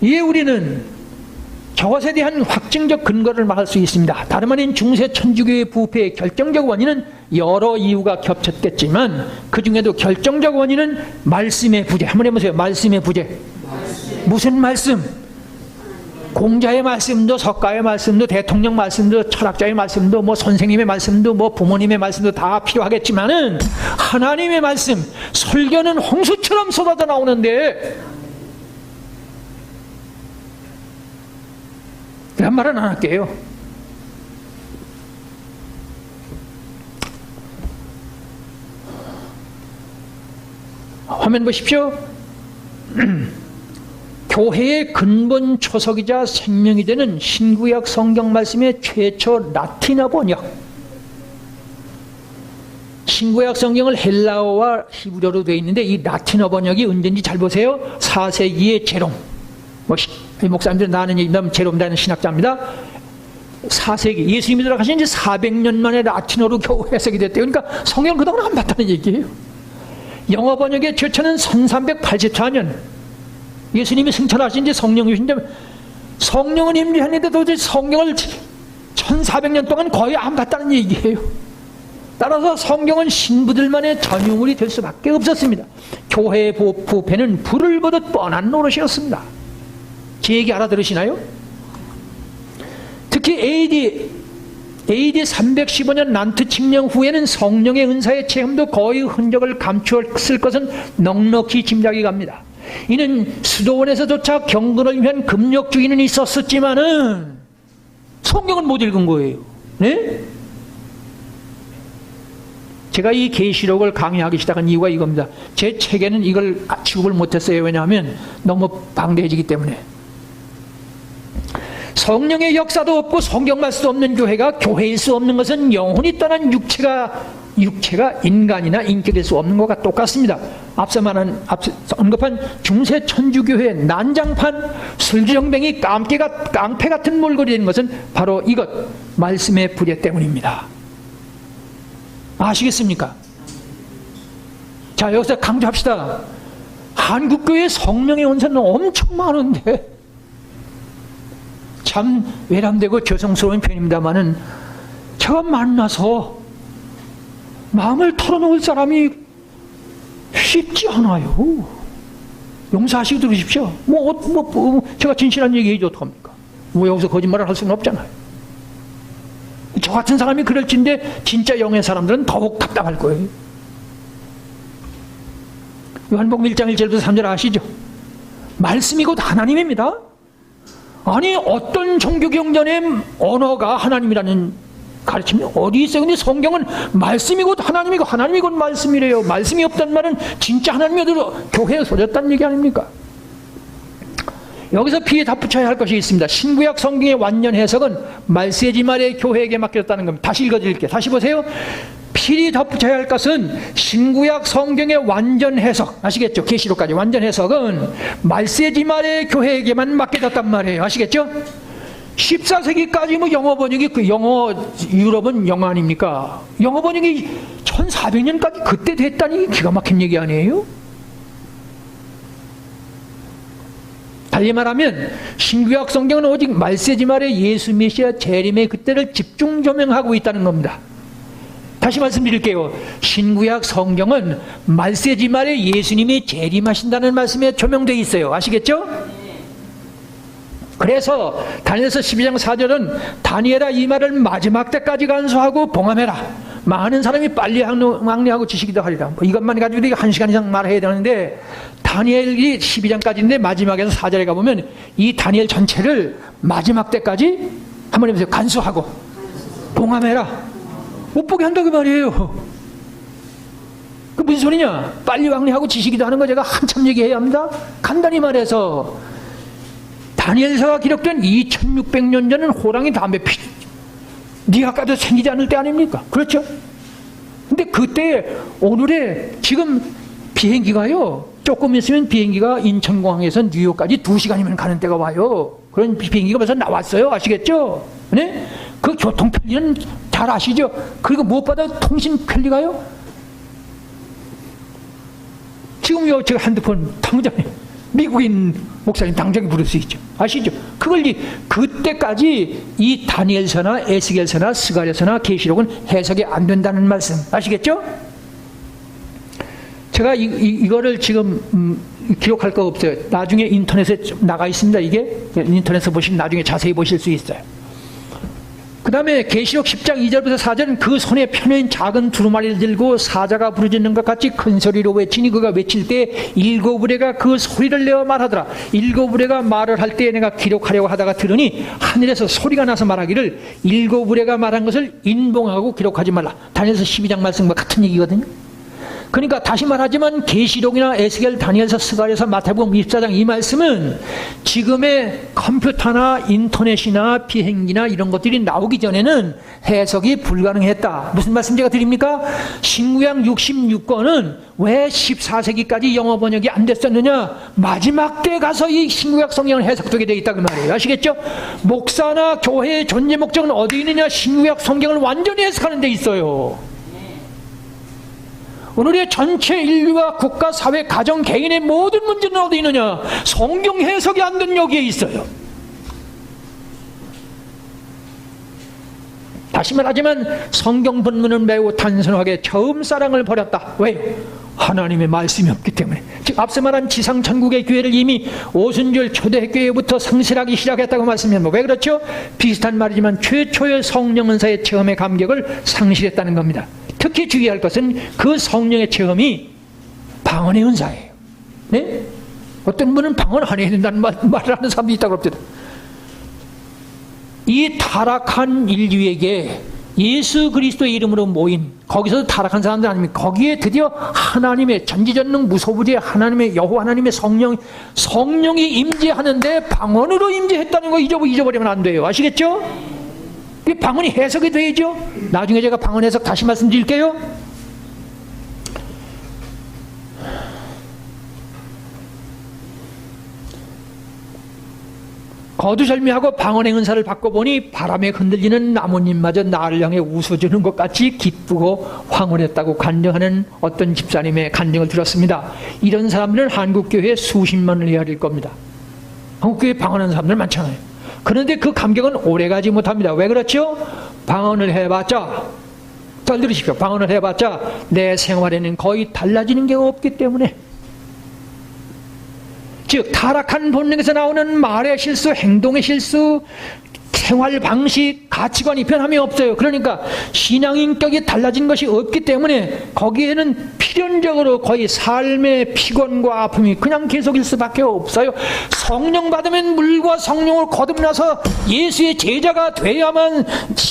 이에 우리는 저것에 대한 확증적 근거를 말할 수 있습니다. 다름 아닌 중세 천주교의 부패의 결정적 원인은 여러 이유가 겹쳤겠지만 그 중에도 결정적 원인은 말씀의 부재. 한번 해보세요. 말씀의 부재. 무슨 말씀? 공자의 말씀도 석가의 말씀도 대통령 말씀도 철학자의 말씀도 뭐 선생님의 말씀도 뭐 부모님의 말씀도 다 필요하겠지만은 하나님의 말씀, 설교는 홍수처럼 쏟아져 나오는데 그런 말은 안 할게요. 화면 보십시오. 교회의 근본 초석이자 생명이 되는 신구약 성경 말씀의 최초 라틴어 번역, 신구약 성경을 헬라어와 히브리어로 되어 있는데 이 라틴어 번역이 언제인지 잘 보세요. 4세기의 제롬, 목사님들은 나는 얘기하면 제롬이라는 신학자입니다. 4세기, 예수님이 들어가신 지 400년 만에 라틴어로 겨우 해석이 됐대요. 그러니까 성경을 그동안 안 봤다는 얘기예요. 영어 번역의 최초는 1384년 예수님이 승천하신 지 성령이 주신데, 성령은 임재했는데 도대체 성경을 1400년 동안 거의 안 봤다는 얘기예요. 따라서 성경은 신부들만의 전유물이 될 수밖에 없었습니다. 교회의 부패는 불을 보듯 뻔한 노릇이었습니다. 제 얘기 알아들으시나요? 특히 AD 315년 난트 칙령 후에는 성령의 은사의 체험도 거의 흔적을 감추었을 것은 넉넉히 짐작이 갑니다. 이는 수도원에서조차 경건을 위한 금욕주의는 있었지만은 성경은 못 읽은 거예요. 네? 제가 이 계시록을 강의하기 시작한 이유가 이겁니다. 제 책에는 이걸 취급을 못했어요. 왜냐하면 너무 방대해지기 때문에. 성령의 역사도 없고 성경 말씀도 없는 교회가 교회일 수 없는 것은 영혼이 떠난 육체가 인간이나 인격일 수 없는 것과 똑같습니다. 앞서 언급한 중세 천주교회의 난장판, 술주정뱅이, 깡패 같은 몰골이 되는 것은 바로 이것, 말씀의 부재 때문입니다. 아시겠습니까? 자, 여기서 강조합시다. 한국교회 성령의 원천은 엄청 많은데, 참 외람되고 죄송스러운 편입니다만은 제가 만나서 마음을 털어놓을 사람이 쉽지 않아요. 용서하시고 들으십시오. 제가 진실한 얘기 해도 어떡합니까? 여기서 거짓말을 할 수는 없잖아요. 저 같은 사람이 그럴진데 진짜 영의 사람들은 더욱 답답할 거예요. 요한복음 1장 1절부터 3절 아시죠? 말씀이 곧 하나님입니다. 아니, 어떤 종교경전의 언어가 하나님이라는 가르침이 어디 있어요? 근데 성경은 말씀이 곧 하나님이고 하나님이 곧 말씀이래요. 말씀이 없다는 말은 진짜 하나님이 어디로 교회에 소졌다는 얘기 아닙니까? 여기서 피에 덧붙여야 할 것이 있습니다. 신구약 성경의 완전 해석은 말세지말의 교회에게 맡겼다는 겁니다. 다시 읽어드릴게요. 다시 보세요. 필히 덧붙여야 할 것은 신구약 성경의 완전 해석, 아시겠죠? 계시록까지 완전 해석은 말세지말의 교회에게만 맡겨졌단 말이에요. 아시겠죠? 14세기까지 영어 번역이 유럽은 영어 아닙니까? 영어 번역이 1400년까지 그때 됐다니 기가 막힌 얘기 아니에요? 달리 말하면 신구약 성경은 오직 말세지말의 예수 메시아 재림의 그때를 집중 조명하고 있다는 겁니다. 다시 말씀드릴게요. 신구약 성경은 말세지말에 예수님이 재림하신다는 말씀에 조명되어 있어요. 아시겠죠? 그래서 다니엘서 12장 4절은 다니엘아 이 말을 마지막 때까지 간수하고 봉함해라. 많은 사람이 빨리 왕래하고 지식이다 하리라. 이것만 가지고 1시간 이상 말해야 되는데 다니엘이 12장까지인데 마지막에서 4절에 가보면 이 다니엘 전체를 마지막 때까지 한번 해보세요. 간수하고 봉함해라. 못 보게 한다고 말이에요. 그 무슨 소리냐? 빨리 왕래하고 지식이다 하는 거 제가 한참 얘기해야 합니다. 간단히 말해서 다니엘서가 기록된 2600년 전은 호랑이 담배 네가 까도 생기지 않을 때 아닙니까? 그렇죠? 근데 그때 오늘의 지금 비행기가요, 조금 있으면 비행기가 인천공항에서 뉴욕까지 2시간이면 가는 때가 와요. 그런 비행기가 벌써 나왔어요. 아시겠죠? 네? 그 교통 편리는 잘 아시죠? 그리고 무엇보다 통신 편리가요? 지금요, 제가 핸드폰 당장에 미국인 목사님 당장에 부를 수 있죠. 아시죠? 그걸 그때까지 이 다니엘서나 에스겔서나 스가랴서나 계시록은 해석이 안 된다는 말씀 아시겠죠? 제가 이거를 지금 기록할 거 없어요. 나중에 인터넷에 나가 있습니다. 이게 인터넷에서 보시면 나중에 자세히 보실 수 있어요. 그 다음에 계시록 10장 2절부터 4절은 그 손에 펴놓은 작은 두루마리를 들고 사자가 부르짖는 것 같이 큰 소리로 외치니 그가 외칠 때 7 의뢰가 그 소리를 내어 말하더라. 7 의뢰가 말을 할 때 내가 기록하려고 하다가 들으니 하늘에서 소리가 나서 말하기를 7 의뢰가 말한 것을 인봉하고 기록하지 말라. 다니엘서 12장 말씀과 같은 얘기거든요. 그러니까 다시 말하지만 계시록이나 에스겔, 다니엘서, 스가랴서, 마태복음 24장 이 말씀은 지금의 컴퓨터나 인터넷이나 비행기나 이런 것들이 나오기 전에는 해석이 불가능했다. 무슨 말씀 제가 드립니까? 신구약 66권은 왜 14세기까지 영어 번역이 안 됐었느냐? 마지막 때 가서 이 신구약 성경을 해석되게 되어 있다 그 말이에요. 아시겠죠? 목사나 교회의 존재 목적은 어디 있느냐? 신구약 성경을 완전히 해석하는 데 있어요. 오늘의 전체 인류와 국가, 사회, 가정, 개인의 모든 문제는 어디 있느냐? 성경 해석이 안 된 여기에 있어요. 다시 말하지만 성경 본문은 매우 단순하게 처음 사랑을 버렸다. 왜요? 하나님의 말씀이 없기 때문에. 즉 앞서 말한 지상천국의 교회를 이미 오순절 초대교회부터 상실하기 시작했다고 말씀합니다. 왜 그렇죠? 비슷한 말이지만 최초의 성령 은사의 체험의 감격을 상실했다는 겁니다. 특히 주의할 것은 그 성령의 체험이 방언의 은사예요. 네? 어떤 분은 방언 안 해야 된다는 말을 하는 사람도 있다고 합니다. 이 타락한 인류에게 예수 그리스도의 이름으로 모인, 거기서 타락한 사람들 아닙니까? 거기에 드디어 하나님의 전지전능 무소부지의 하나님의 여호와 하나님의 성령이 임재하는데 방언으로 임재했다는 거 잊어버리면 안 돼요. 아시겠죠? 이 방언이 해석이 돼야죠. 나중에 제가 방언 해석 다시 말씀드릴게요. 거두절미하고 방언의 은사를 받고 보니 바람에 흔들리는 나뭇잎마저 나를 향해 웃어주는 것 같이 기쁘고 황홀했다고 간증하는 어떤 집사님의 간증을 들었습니다. 이런 사람들은 한국교회에 수십만을 헤아릴 겁니다. 한국교회에 방언하는 사람들 많잖아요. 그런데 그 감격은 오래가지 못합니다. 왜 그렇죠? 방언을 해봤자, 잘 들으십시오. 방언을 해봤자 내 생활에는 거의 달라지는 게 없기 때문에, 즉 타락한 본능에서 나오는 말의 실수, 행동의 실수, 생활 방식, 가치관이 변함이 없어요. 그러니까 신앙 인격이 달라진 것이 없기 때문에 거기에는 필연적으로 거의 삶의 피곤과 아픔이 그냥 계속일 수밖에 없어요. 성령 받으면 물과 성령을 거듭나서 예수의 제자가 돼야만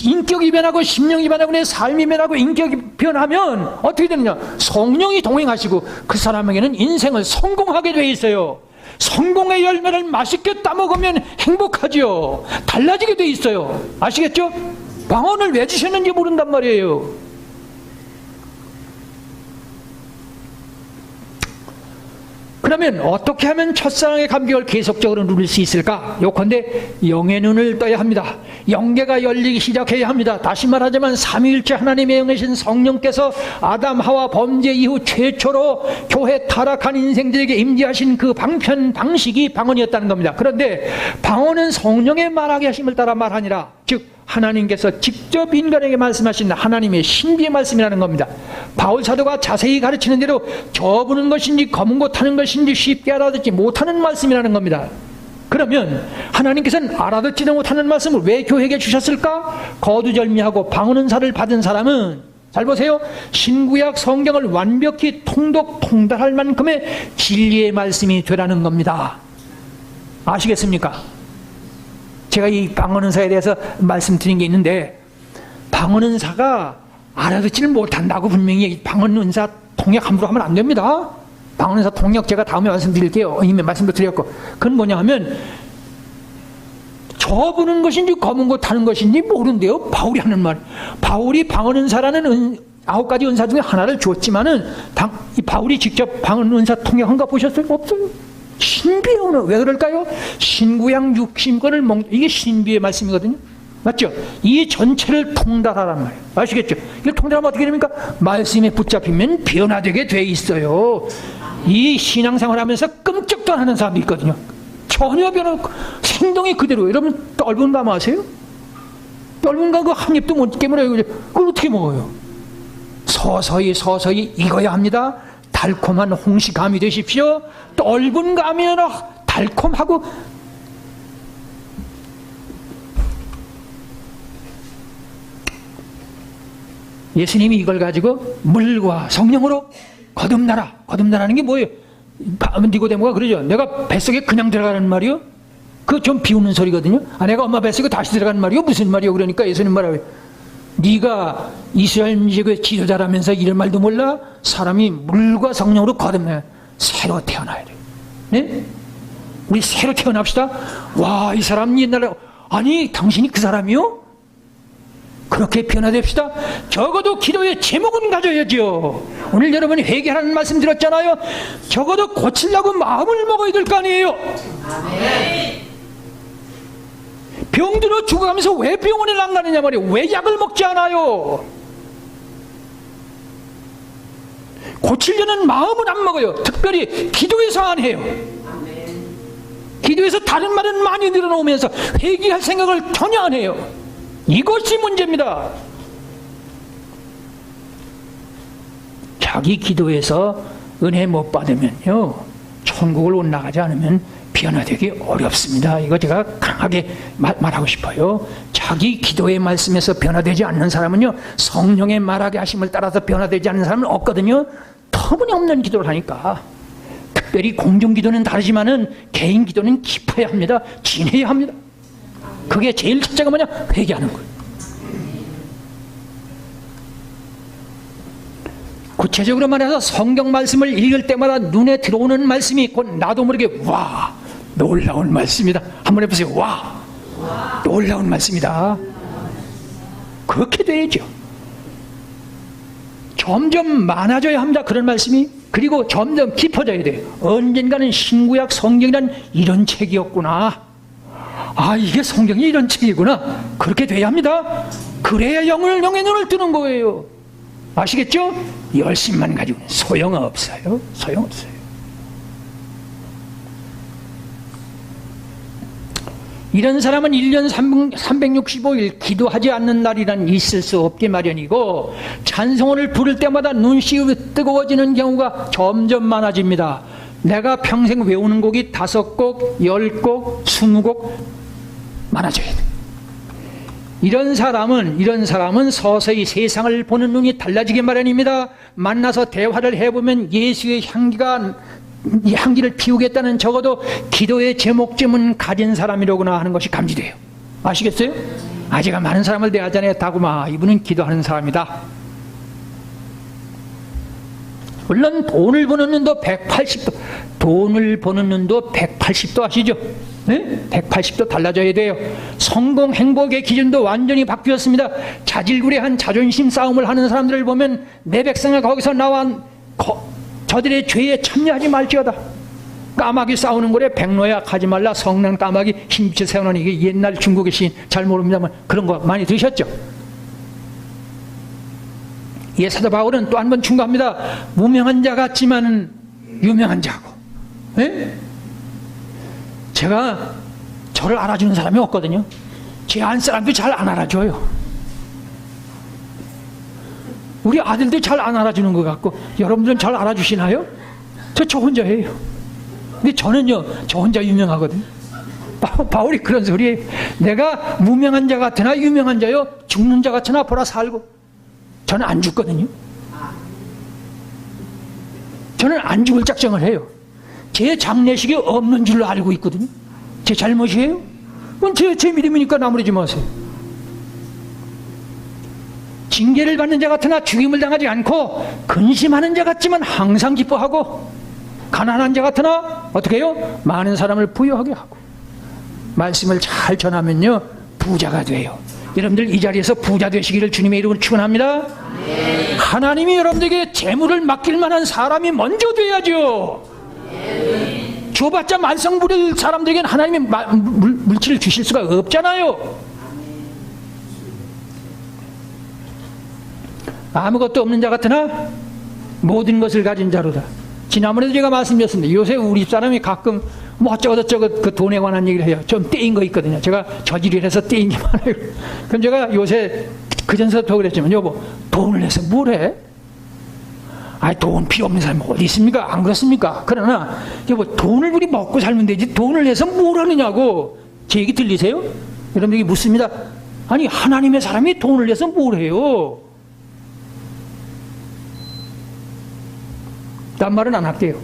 인격이 변하고 심령이 변하고 내 삶이 변하고 인격이 변하면 어떻게 되느냐? 성령이 동행하시고 그 사람에게는 인생을 성공하게 돼 있어요. 성공의 열매를 맛있게 따먹으면 행복하죠. 달라지게 돼 있어요. 아시겠죠? 방언을 왜 주셨는지 모른단 말이에요. 그러면 어떻게 하면 첫사랑의 감격을 계속적으로 누릴 수 있을까? 요컨대 영의 눈을 떠야 합니다. 영계가 열리기 시작해야 합니다. 다시 말하자면 삼위일체 하나님의 영이신 성령께서 아담 하와 범죄 이후 최초로 교회 타락한 인생들에게 임재하신 그 방식이 방언이었다는 겁니다. 그런데 방언은 성령의 말하게 하심을 따라 말하니라, 즉 하나님께서 직접 인간에게 말씀하신 하나님의 신비의 말씀이라는 겁니다. 바울 사도가 자세히 가르치는 대로 저부는 것인지 검은 것 하는 것인지 쉽게 알아듣지 못하는 말씀이라는 겁니다. 그러면 하나님께서는 알아듣지도 못하는 말씀을 왜 교회에게 주셨을까? 거두절미하고 방언은사를 받은 사람은, 잘 보세요, 신구약 성경을 완벽히 통독통달할 만큼의 진리의 말씀이 되라는 겁니다. 아시겠습니까? 제가 이 방언은사에 대해서 말씀드린 게 있는데, 방언은사가 알아듣지를 못한다고 분명히 방언은사 통역 함부로 하면 안 됩니다. 방언은사 통역 제가 다음에 말씀드릴게요. 이미 말씀도 드렸고, 그건 뭐냐 하면 저부는 것인지 검은 것 하는 것인지 모른대요. 바울이 하는 말. 바울이 방언은사라는 9가지 은사 중에 하나를 줬지만은 이 바울이 직접 방언은사 통역한 거 보셨어요? 없어요. 신비의 언어. 왜 그럴까요? 신구약 60권을 이게 신비의 말씀이거든요. 맞죠? 이 전체를 통달하란 말이에요. 아시겠죠? 이걸 통달하면 어떻게 됩니까? 말씀에 붙잡히면 변화되게 돼 있어요. 이 신앙생활 하면서 끔찍도 안 하는 사람이 있거든요. 전혀 변화, 행동이 그대로. 여러분 떫은 감 아세요? 떫은 감 그 한 입도 못 깨물어요. 그걸 어떻게 먹어요? 서서히 익어야 합니다. 달콤한 홍시감이 되십시오. 떫은 감이 아니라 달콤하고, 예수님이 이걸 가지고 물과 성령으로 거듭나라. 거듭나라는 게 뭐예요? 니고데모가 그러죠. 내가 뱃속에 그냥 들어가는 말이요? 그거 좀 비웃는 소리거든요. 내가 엄마 뱃속에 다시 들어가는 말이요? 무슨 말이요? 그러니까 예수님 뭐라고요? 네가 이스라엘 민족의 지도자라면서 이런 말도 몰라? 사람이 물과 성령으로 거듭나 새로 태어나야 돼. 네? 우리 새로 태어납시다. 와, 이 사람 옛날에, 아니 당신이 그 사람이요? 그렇게 변화됩시다. 적어도 기도의 제목은 가져야죠. 오늘 여러분이 회개하라는 말씀 들었잖아요. 적어도 고치려고 마음을 먹어야 될 거 아니에요. 병들어 죽어가면서 왜 병원에 안 가느냐 말이에요. 왜 약을 먹지 않아요? 고치려는 마음은 안 먹어요. 특별히 기도에서 안 해요. 기도에서 다른 말은 많이 늘어놓으면서 회개할 생각을 전혀 안 해요. 이것이 문제입니다. 자기 기도에서 은혜 못 받으면요, 천국을 못 나가지 않으면 변화되기 어렵습니다. 이거 제가 강하게 말하고 싶어요. 자기 기도의 말씀에서 변화되지 않는 사람은요, 성령의 말하게 하심을 따라서 변화되지 않는 사람은 없거든요. 터무니없는 기도를 하니까. 특별히 공중기도는 다르지만은 개인 기도는 깊어야 합니다. 진해야 합니다. 그게 제일 첫째가 뭐냐? 회개하는 거예요. 구체적으로 말해서 성경 말씀을 읽을 때마다 눈에 들어오는 말씀이 있고 나도 모르게 와, 놀라운 말씀이다. 한번 해보세요. 와, 놀라운 말씀이다. 그렇게 돼야죠. 점점 많아져야 합니다. 그런 말씀이. 그리고 점점 깊어져야 돼요. 언젠가는 신구약 성경이란 이런 책이었구나. 아, 이게 성경이 이런 책이구나. 그렇게 돼야 합니다. 그래야 영의 눈을 뜨는 거예요. 아시겠죠? 열심만 가지고는 소용없어요. 소용없어요. 이런 사람은 1년 365일 기도하지 않는 날이란 있을 수 없기 마련이고, 찬송을 부를 때마다 눈시울이 뜨거워지는 경우가 점점 많아집니다. 내가 평생 외우는 곡이 5곡, 10곡, 20곡 많아져야 돼. 이런 사람은 서서히 세상을 보는 눈이 달라지기 마련입니다. 만나서 대화를 해보면 예수의 향기를 피우겠다는, 적어도 기도의 제목쯤은 가진 사람이로구나 하는 것이 감지돼요. 아시겠어요? 제가 많은 사람을 대하잖아요. 다구마, 이분은 기도하는 사람이다. 물론 돈을 버는 눈도 180도, 돈을 버는 눈도 180도 아시죠? 네? 180도 달라져야 돼요. 성공, 행복의 기준도 완전히 바뀌었습니다. 자질구레한 자존심 싸움을 하는 사람들을 보면 내 백성아 거기서 나와 저들의 죄에 참여하지 말지어다. 까마귀 싸우는 거래. 백로야 가지 말라. 성난 까마귀 힘빛을 세우는, 이게 옛날 중국의 시 잘 모릅니다만 그런 거 많이 들으셨죠? 예, 사도 바울은 또 한 번 충고합니다. 무명한 자 같지만 유명한 자고. 네? 제가 저를 알아주는 사람이 없거든요. 제 안 사람도 잘 안 알아줘요. 우리 아들도 잘 안 알아주는 것 같고, 여러분들은 잘 알아주시나요? 저 혼자예요. 근데 저는요, 저 혼자 유명하거든요. 바울이 그런 소리예요. 내가 무명한 자 같으나 유명한 자요, 죽는 자 같으나 보라 살고. 저는 안 죽거든요. 저는 안 죽을 작정을 해요. 제 장례식이 없는 줄로 알고 있거든요. 제 잘못이에요? 그건 제 믿음이니까 나무라지 마세요. 징계를 받는 자 같으나 죽임을 당하지 않고, 근심하는 자 같지만 항상 기뻐하고, 가난한 자 같으나 어떻게 해요? 많은 사람을 부유하게 하고. 말씀을 잘 전하면요, 부자가 돼요. 여러분들 이 자리에서 부자 되시기를 주님의 이름으로 축원합니다. 하나님이 여러분들에게 재물을 맡길 만한 사람이 먼저 돼야죠. 줘봤자 만성 부릴 사람들에게는 하나님이 물질을 주실 수가 없잖아요. 아무것도 없는 자 같으나 모든 것을 가진 자로다. 지난번에도 제가 말씀드렸습니다. 요새 우리 사람이 가끔 뭐 어쩌고저쩌고 그 돈에 관한 얘기를 해요. 좀 떼인 거 있거든요. 제가 저질을 해서 떼인 게 많아요. 그럼 제가 요새 그전서부터 그랬지만, 여보, 돈을 내서 뭘 해? 돈 필요 없는 사람이 어디 있습니까? 안 그렇습니까? 그러나 여보, 돈을 우리 먹고 살면 되지 돈을 내서 뭘 하느냐고. 제 얘기 들리세요? 여러분들이 묻습니다. 아니, 하나님의 사람이 돈을 내서 뭘 해요? 딴 말은 안 할게요.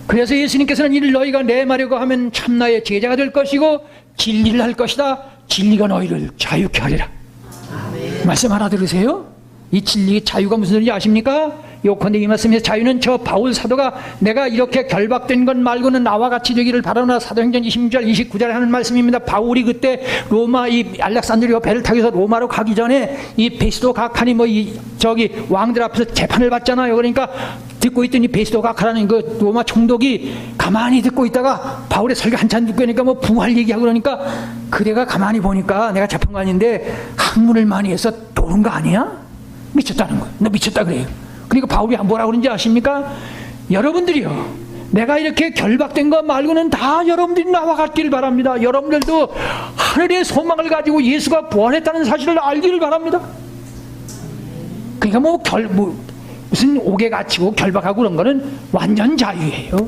그래서 예수님께서는 이를 너희가 내마려고 하면 참나의 제자가 될 것이고 진리를 할 것이다. 진리가 너희를 자유케 하리라. 말씀 알아들으세요? 이 진리의 자유가 무슨 소리인지 아십니까? 요컨대 이 말씀에서 자유는 저 바울 사도가 내가 이렇게 결박된 것 말고는 나와 같이 되기를 바라나 사도행전 26절 29절에 하는 말씀입니다. 바울이 그때 로마 이 알렉산드리아 배를 타고서 로마로 가기 전에 이 베스도 각하니 저기 왕들 앞에서 재판을 받잖아요. 그러니까 듣고 있더니 베스도 각하라는 그 로마 총독이 가만히 듣고 있다가 바울의 설교 한참 듣고 있으니까 뭐 부활 얘기하고 그러니까 그대가 가만히 보니까 내가 재판관인데 학문을 많이 해서 도는 거 아니야? 미쳤다는 거예요. 너 미쳤다 그래요. 그러니까 바울이 뭐라고 그러는지 아십니까? 여러분들이요, 내가 이렇게 결박된 것 말고는 다 여러분들이 나와 같기를 바랍니다. 여러분들도 하늘의 소망을 가지고 예수가 부활했다는 사실을 알기를 바랍니다. 그러니까 무슨 옥에 갇히고 결박하고 그런 거는 완전 자유예요.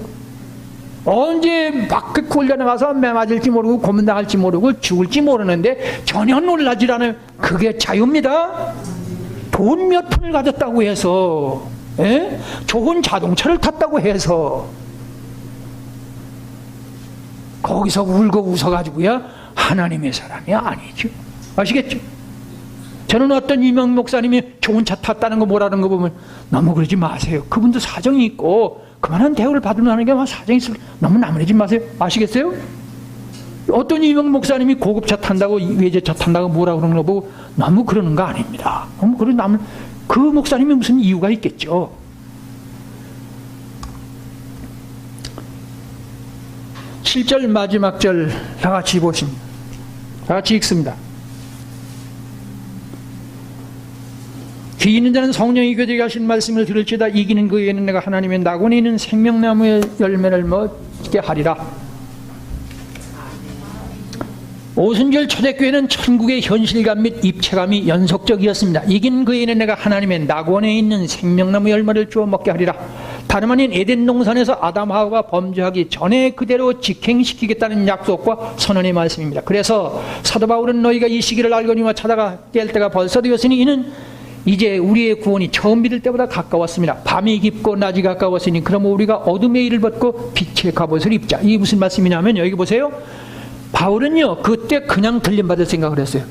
언제 밖에 굴려나가서 매 맞을지 모르고 고문당할지 모르고 죽을지 모르는데 전혀 놀라지 않아요. 그게 자유입니다. 돈 몇 푼을 가졌다고 해서, 좋은 자동차를 탔다고 해서 거기서 울고 웃어가지고야 하나님의 사람이 아니죠. 아시겠죠? 저는 어떤 유명 목사님이 좋은 차 탔다는 거 뭐라는 거 보면 너무 그러지 마세요. 그분도 사정이 있고 그만한 대우를 받으려는 게 사정이 있을, 너무 나무라지 마세요. 아시겠어요? 어떤 유명 목사님이 고급차 탄다고 외제차 탄다고 뭐라 그러는 거 보고 너무 그러는 거 아닙니다. 그 목사님이 무슨 이유가 있겠죠. 칠 절 마지막 절 다 같이 보십니다. 다 같이 읽습니다. 귀 있는 자는 성령이 교제하게 하신 말씀을 들을지어다. 이기는 그에는 내가 하나님의 낙원에 있는 생명나무의 열매를 먹게 하리라. 오순절 초대교회는 천국의 현실감 및 입체감이 연속적이었습니다. 이긴 그에는 내가 하나님의 낙원에 있는 생명나무 열매를 주어 먹게 하리라. 다름 아닌 에덴 동산에서 아담 하와가 범죄하기 전에 그대로 직행시키겠다는 약속과 선언의 말씀입니다. 그래서 사도 바울은 너희가 이 시기를 알거니와 찾아가 깰 때가 벌써 되었으니 이는 이제 우리의 구원이 처음 믿을 때보다 가까웠습니다. 밤이 깊고 낮이 가까웠으니 그러면 우리가 어둠의 일을 벗고 빛의 갑옷을 입자. 이게 무슨 말씀이냐면 여기 보세요. 바울은요 그때 그냥 들림받을 생각을 했어요.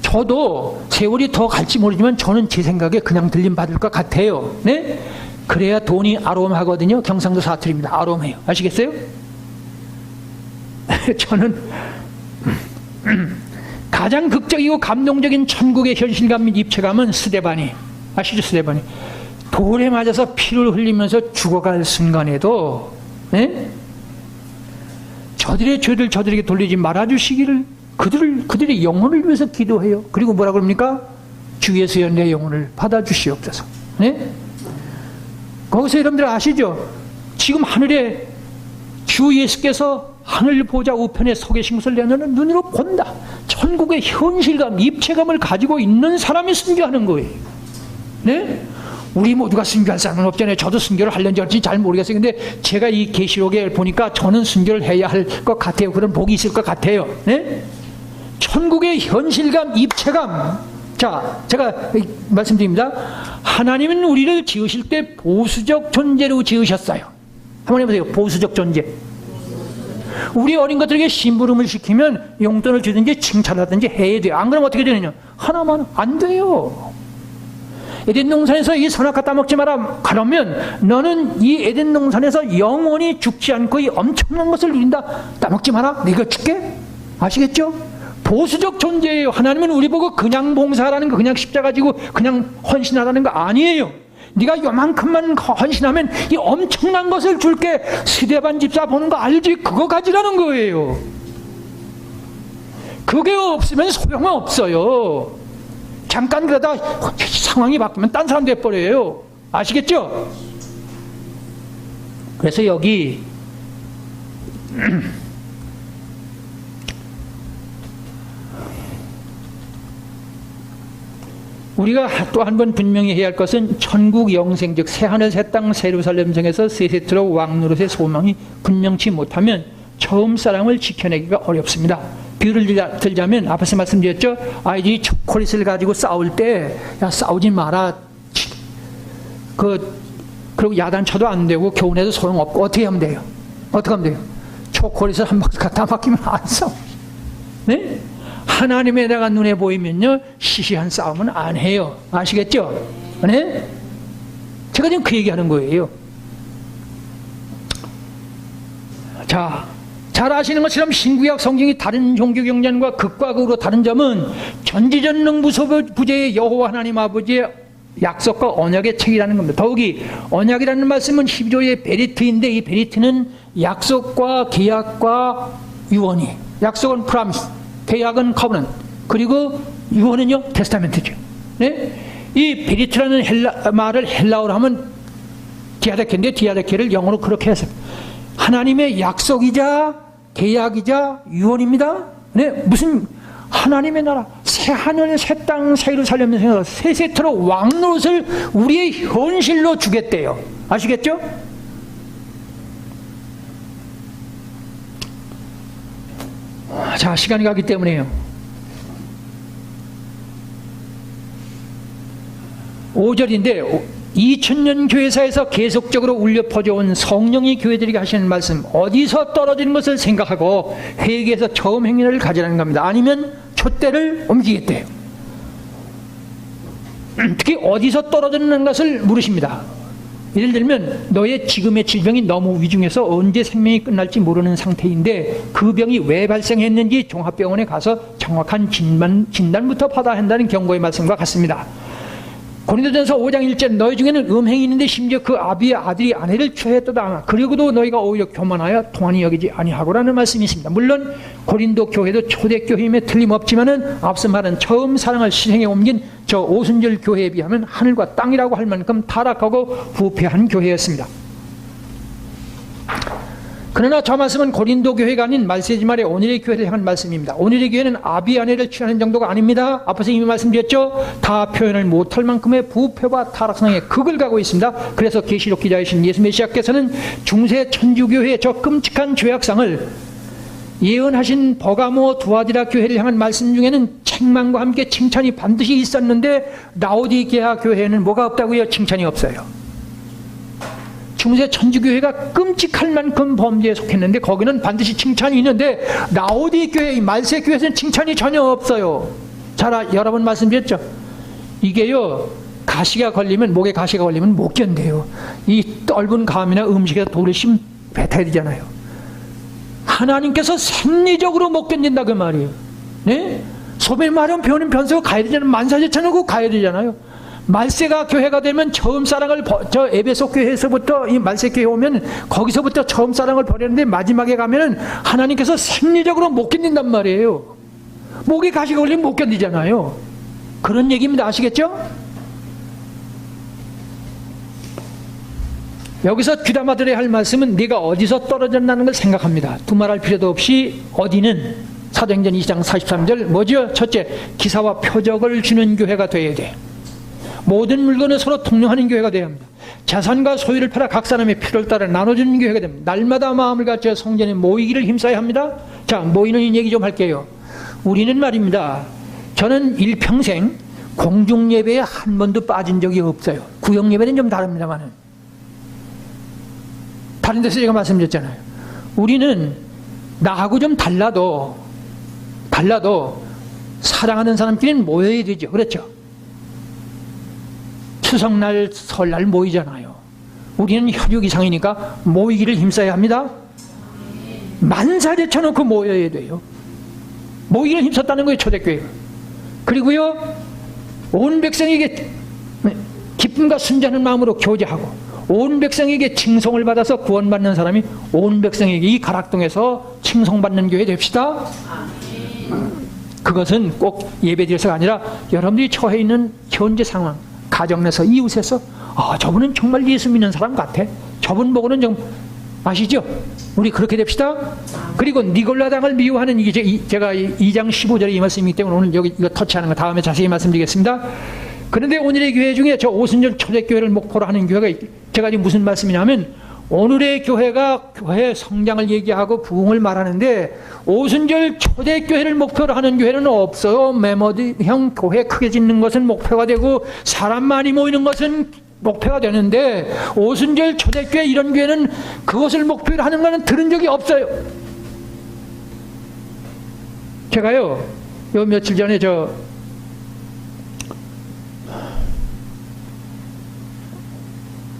저도 세월이 더 갈지 모르지만 저는 제 생각에 그냥 들림받을 것 같아요. 네? 그래야 돈이 아롬하거든요. 경상도 사투리입니다. 아롬해요. 아시겠어요? 저는 가장 극적이고 감동적인 천국의 현실감 및 입체감은 스데반이, 아시죠? 스데반이 돌에 맞아서 피를 흘리면서 죽어갈 순간에도 저들의 죄를 저들에게 돌리지 말아주시기를 그들의 영혼을 위해서 기도해요. 그리고 뭐라 그럽니까? 주 예수여 내 영혼을 받아주시옵소서. 네? 거기서 여러분들 아시죠? 지금 하늘에 주 예수께서 하늘 보좌 우편에 서 계신 것을 내 눈으로 본다. 천국의 현실감, 입체감을 가지고 있는 사람이 순교하는 거예요. 네? 우리 모두가 순교할 사람은 없잖아요. 저도 순교를 하려는지 어찌 잘 모르겠어요. 근데 제가 이 계시록에 보니까 저는 순교를 해야 할 것 같아요. 그런 복이 있을 것 같아요. 네? 천국의 현실감, 입체감. 자, 제가 말씀드립니다. 하나님은 우리를 지으실 때 보수적 존재로 지으셨어요. 한번 해보세요. 보수적 존재. 우리 어린 것들에게 심부름을 시키면 용돈을 주든지 칭찬하든지 해야 돼요. 안 그러면 어떻게 되느냐? 하나만 안 돼요. 에덴 동산에서 이 선악과 따먹지 마라. 그러면 너는 이 에덴 동산에서 영원히 죽지 않고 이 엄청난 것을 누린다. 따먹지 마라. 내가 줄게. 아시겠죠? 보수적 존재예요. 하나님은 우리 보고 그냥 봉사하라는 거, 그냥 십자가 지고 그냥 헌신하라는 거 아니에요. 네가 요만큼만 헌신하면 이 엄청난 것을 줄게. 스데반 집사 보는 거 알지? 그거 가지라는 거예요. 그게 없으면 소용없어요. 잠깐 그러다 상황이 바뀌면 딴 사람 돼버려요. 아시겠죠? 그래서 여기 우리가 또 한 번 분명히 해야 할 것은 천국 영생 즉 새하늘 새땅 예루살렘 성에서 세세토록 왕노릇의 소망이 분명치 못하면 처음 사랑을 지켜내기가 어렵습니다. 비유를 들자면 앞에서 말씀드렸죠. 아이들이 초콜릿을 가지고 싸울 때 야 싸우지 마라. 그리고 야단쳐도 안 되고 교훈해도 소용없고 어떻게 하면 돼요? 어떻게 하면 돼요? 초콜릿을 한 박스 갖다 맡기면 안 싸워. 네? 하나님의 나라가 눈에 보이면요 시시한 싸움은 안 해요. 아시겠죠? 네? 제가 지금 그 얘기하는 거예요. 자, 잘 아시는 것처럼 신구약 성경이 다른 종교 경전과 극과 극으로 다른 점은 전지전능 무소부재의 여호와 하나님 아버지의 약속과 언약의 책이라는 겁니다. 더욱이 언약이라는 말씀은 히브리어의 베리트인데 이 베리트는 약속과 계약과 유언이, 약속은 프라미스, 계약은 커버넌트, 그리고 유언은요 테스타멘트죠. 네? 이 베리트라는 말을 헬라어로 하면 디아데케인데 디아데케를 영어로 그렇게 해서 하나님의 약속이자 계약이자 유언입니다. 네, 무슨 하나님의 나라, 새 하늘, 새 땅, 새 예루살렘을 생각하고 새 세트로 왕노릇을 우리의 현실로 주겠대요. 아시겠죠? 자, 시간이 가기 때문에요. 5절인데 2000년 교회사에서 계속적으로 울려 퍼져온 성령이 교회들에게 하시는 말씀, 어디서 떨어지는 것을 생각하고 회개해서 처음 행위를 가지라는 겁니다. 아니면 촛대를 옮기겠대요. 특히 어디서 떨어지는 것을 물으십니다. 예를 들면 너의 지금의 질병이 너무 위중해서 언제 생명이 끝날지 모르는 상태인데 그 병이 왜 발생했는지 종합병원에 가서 정확한 진단부터 받아야 한다는 경고의 말씀과 같습니다. 고린도전서 5장 1절 너희 중에는 음행이 있는데 심지어 그 아비의 아들이 아내를 취하였도다. 그리고도 너희가 오히려 교만하여 통한이 여기지 아니하고라는 말씀이 있습니다. 물론 고린도 교회도 초대교회임에 틀림없지만은 앞서 말한 처음 사랑을 실행에 옮긴 저 오순절 교회에 비하면 하늘과 땅이라고 할 만큼 타락하고 부패한 교회였습니다. 그러나 저 말씀은 고린도 교회가 아닌 말세지 말의 오늘의 교회를 향한 말씀입니다. 오늘의 교회는 아비 아내를 취하는 정도가 아닙니다. 앞에서 이미 말씀드렸죠. 다 표현을 못할 만큼의 부패와 타락성의 극을 가고 있습니다. 그래서 계시록 기자이신 예수 메시아께서는 중세 천주교회의 저 끔찍한 죄악상을 예언하신 버가모 두아디라 교회를 향한 말씀 중에는 책망과 함께 칭찬이 반드시 있었는데 라오디게아 교회에는 뭐가 없다고요? 칭찬이 없어요. 중세 천주교회가 끔찍할 만큼 범죄에 속했는데 거기는 반드시 칭찬이 있는데 라오디게아 말세 교회에서는 칭찬이 전혀 없어요. 잘 여러 번 말씀드렸죠. 이게요 가시가 걸리면, 목에 가시가 걸리면 못 견뎌요. 이 떫은 감이나 음식에다 돌을 심 뱉어야 되잖아요. 하나님께서 생리적으로 못 견딘다 그 말이에요. 네? 소변 마른 변은 변수가 가야 되잖아요. 만사제천하고 가야 되잖아요. 말세가 교회가 되면 처음 사랑을 저 에베소 교회에서부터 이 말세 교회 오면 거기서부터 처음 사랑을 버렸는데 마지막에 가면은 하나님께서 생리적으로 못 견딘단 말이에요. 목에 가시가 걸리면 못 견디잖아요. 그런 얘기입니다. 아시겠죠? 여기서 귀담아 들어야 할 말씀은 네가 어디서 떨어졌다는 걸 생각합니다. 두말할 필요도 없이 어디는 사도행전 2장 43절 뭐죠? 첫째, 기사와 표적을 주는 교회가 되어야 돼. 모든 물건을 서로 통용하는 교회가 되어야 합니다. 자산과 소유를 팔아 각 사람의 필요를 따라 나눠주는 교회가 됩니다. 날마다 마음을 갖춰 성전에 모이기를 힘써야 합니다. 자, 모이는 얘기 좀 할게요. 우리는 말입니다. 저는 일평생 공중예배에 한 번도 빠진 적이 없어요. 구역예배는 좀 다릅니다만은. 다른 데서 제가 말씀드렸잖아요. 우리는 나하고 좀 달라도 사랑하는 사람끼리는 모여야 되죠. 그렇죠? 추석날, 설날 모이잖아요. 우리는 혈육 이상이니까 모이기를 힘써야 합니다. 만사제 쳐놓고 모여야 돼요. 모이기를 힘썼다는 거예요, 초대교회가. 그리고요, 온 백성에게 기쁨과 순전한 마음으로 교제하고, 온 백성에게 칭송을 받아서 구원받는 사람이 온 백성에게 이 가락동에서 칭송받는 교회 됩시다. 그것은 꼭 예배드려서가 아니라 여러분들이 처해 있는 현재 상황, 가정 내에서, 이웃에서 저분은 정말 예수 믿는 사람 같아. 저분 보고는 좀 아시죠? 우리 그렇게 됩시다. 그리고 니골라당을 미워하는 이게 제가 2장 15절에 이 말씀이기 때문에 오늘 여기 이거 터치하는 거 다음에 자세히 말씀드리겠습니다. 그런데 오늘의 교회 중에 저 오순절 초대교회를 목표로 하는 교회가, 제가 지금 무슨 말씀이냐면 오늘의 교회가 교회 성장을 얘기하고 부흥을 말하는데 오순절 초대교회를 목표로 하는 교회는 없어요. 메모드형 교회 크게 짓는 것은 목표가 되고 사람 많이 모이는 것은 목표가 되는데 오순절 초대교회 이런 교회는 그것을 목표로 하는 것은 들은 적이 없어요. 제가요 요 며칠 전에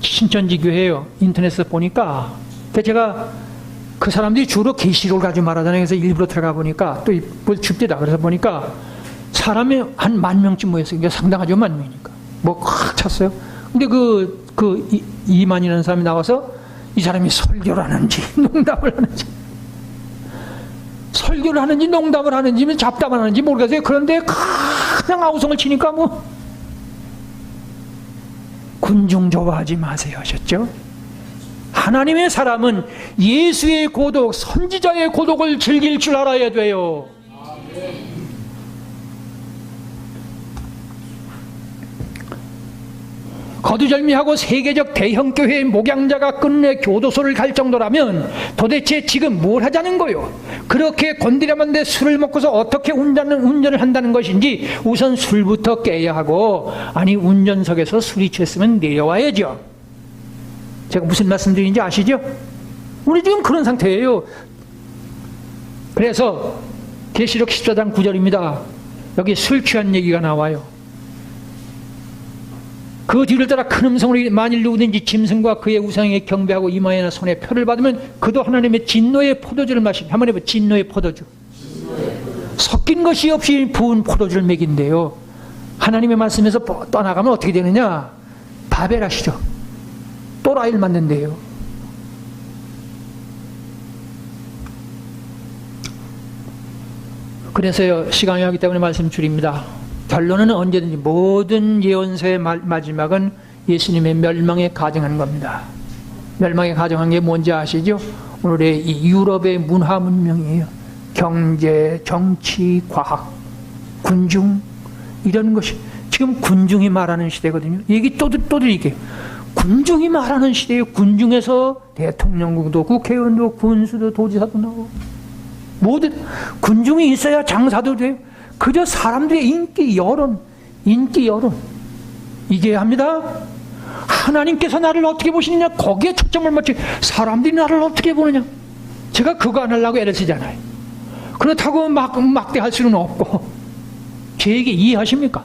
신천지 교회요. 인터넷에서 보니까 제가 그 사람들이 주로 계시록을 가지고 말하잖아요. 그래서 일부러 들어가 보니까 또 춥대다. 그래서 보니까 사람이 한 10,000명쯤 모였어요. 이게 상당하죠, 10,000명이니까. 뭐 꽉 찼어요. 근데 이만이라는 사람이 나와서 이 사람이 설교를 하는지 농담을 하는지 설교를 하는지 농담을 하는지 잡담을 하는지 모르겠어요. 그런데 그냥 아우성을 치니까 뭐 군중 좋아하지 마세요 하셨죠. 하나님의 사람은 예수의 고독, 선지자의 고독을 즐길 줄 알아야 돼요. 거두절미하고 세계적 대형 교회의 목양자가 끝내 교도소를 갈 정도라면 도대체 지금 뭘 하자는 거요? 그렇게 곤드레만데 술을 먹고서 어떻게 운전을 한다는 것인지 우선 술부터 깨야 하고, 아니 운전석에서 술이 취했으면 내려와야죠. 제가 무슨 말씀드리는지 아시죠? 우리 지금 그런 상태예요. 그래서 계시록 14장 9절입니다. 여기 술 취한 얘기가 나와요. 그 뒤를 따라 큰 음성으로 만일 누구든지 짐승과 그의 우상에게 경배하고 이마에나 손에 표를 받으면 그도 하나님의 진노의 포도주를 마십니다. 한번 해봐. 진노의 포도주. 섞인 것이 없이 부은 포도주를 먹인대요. 하나님의 말씀에서 떠나가면 어떻게 되느냐? 바벨 아시죠? 또라이를 만든대요. 그래서요, 시간이 하기 때문에 말씀 줄입니다. 결론은 언제든지 모든 예언서의 마지막은 예수님의 멸망에 가정하는 겁니다. 멸망에 가정한 게 뭔지 아시죠? 오늘의 이 유럽의 문화 문명이에요. 경제, 정치, 과학, 군중, 이런 것이 지금 군중이 말하는 시대거든요. 얘기 또 드릴게요. 군중이 말하는 시대예요. 군중에서 대통령도, 국회의원도, 군수도, 도지사도 나오고, 모든 군중이 있어야 장사도 돼요. 그저 사람들의 인기 여론 이게 합니다. 하나님께서 나를 어떻게 보시느냐, 거기에 초점을 맞추. 사람들이 나를 어떻게 보느냐, 제가 그거 안 하려고 애를 쓰잖아요. 그렇다고 막대할 수는 없고. 제 얘기 이해하십니까?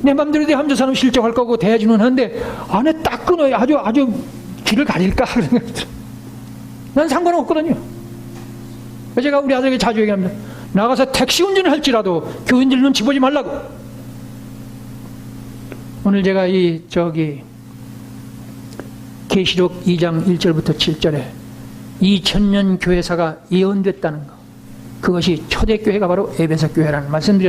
내 맘대로 내 함저 사람 실적할 거고 대주는 하는데 안에 딱 끊어요. 아주 길을 가릴까 그런 생각이 들어요. 난 상관없거든요. 제가 우리 아들에게 자주 얘기합니다. 나가서 택시 운전을 할지라도 교인들 눈치 보지 말라고. 오늘 제가 계시록 2장 1절부터 7절에 2000년 교회사가 예언됐다는 거, 그것이 초대교회가 바로 에베소 교회라는 말씀드렸습니다.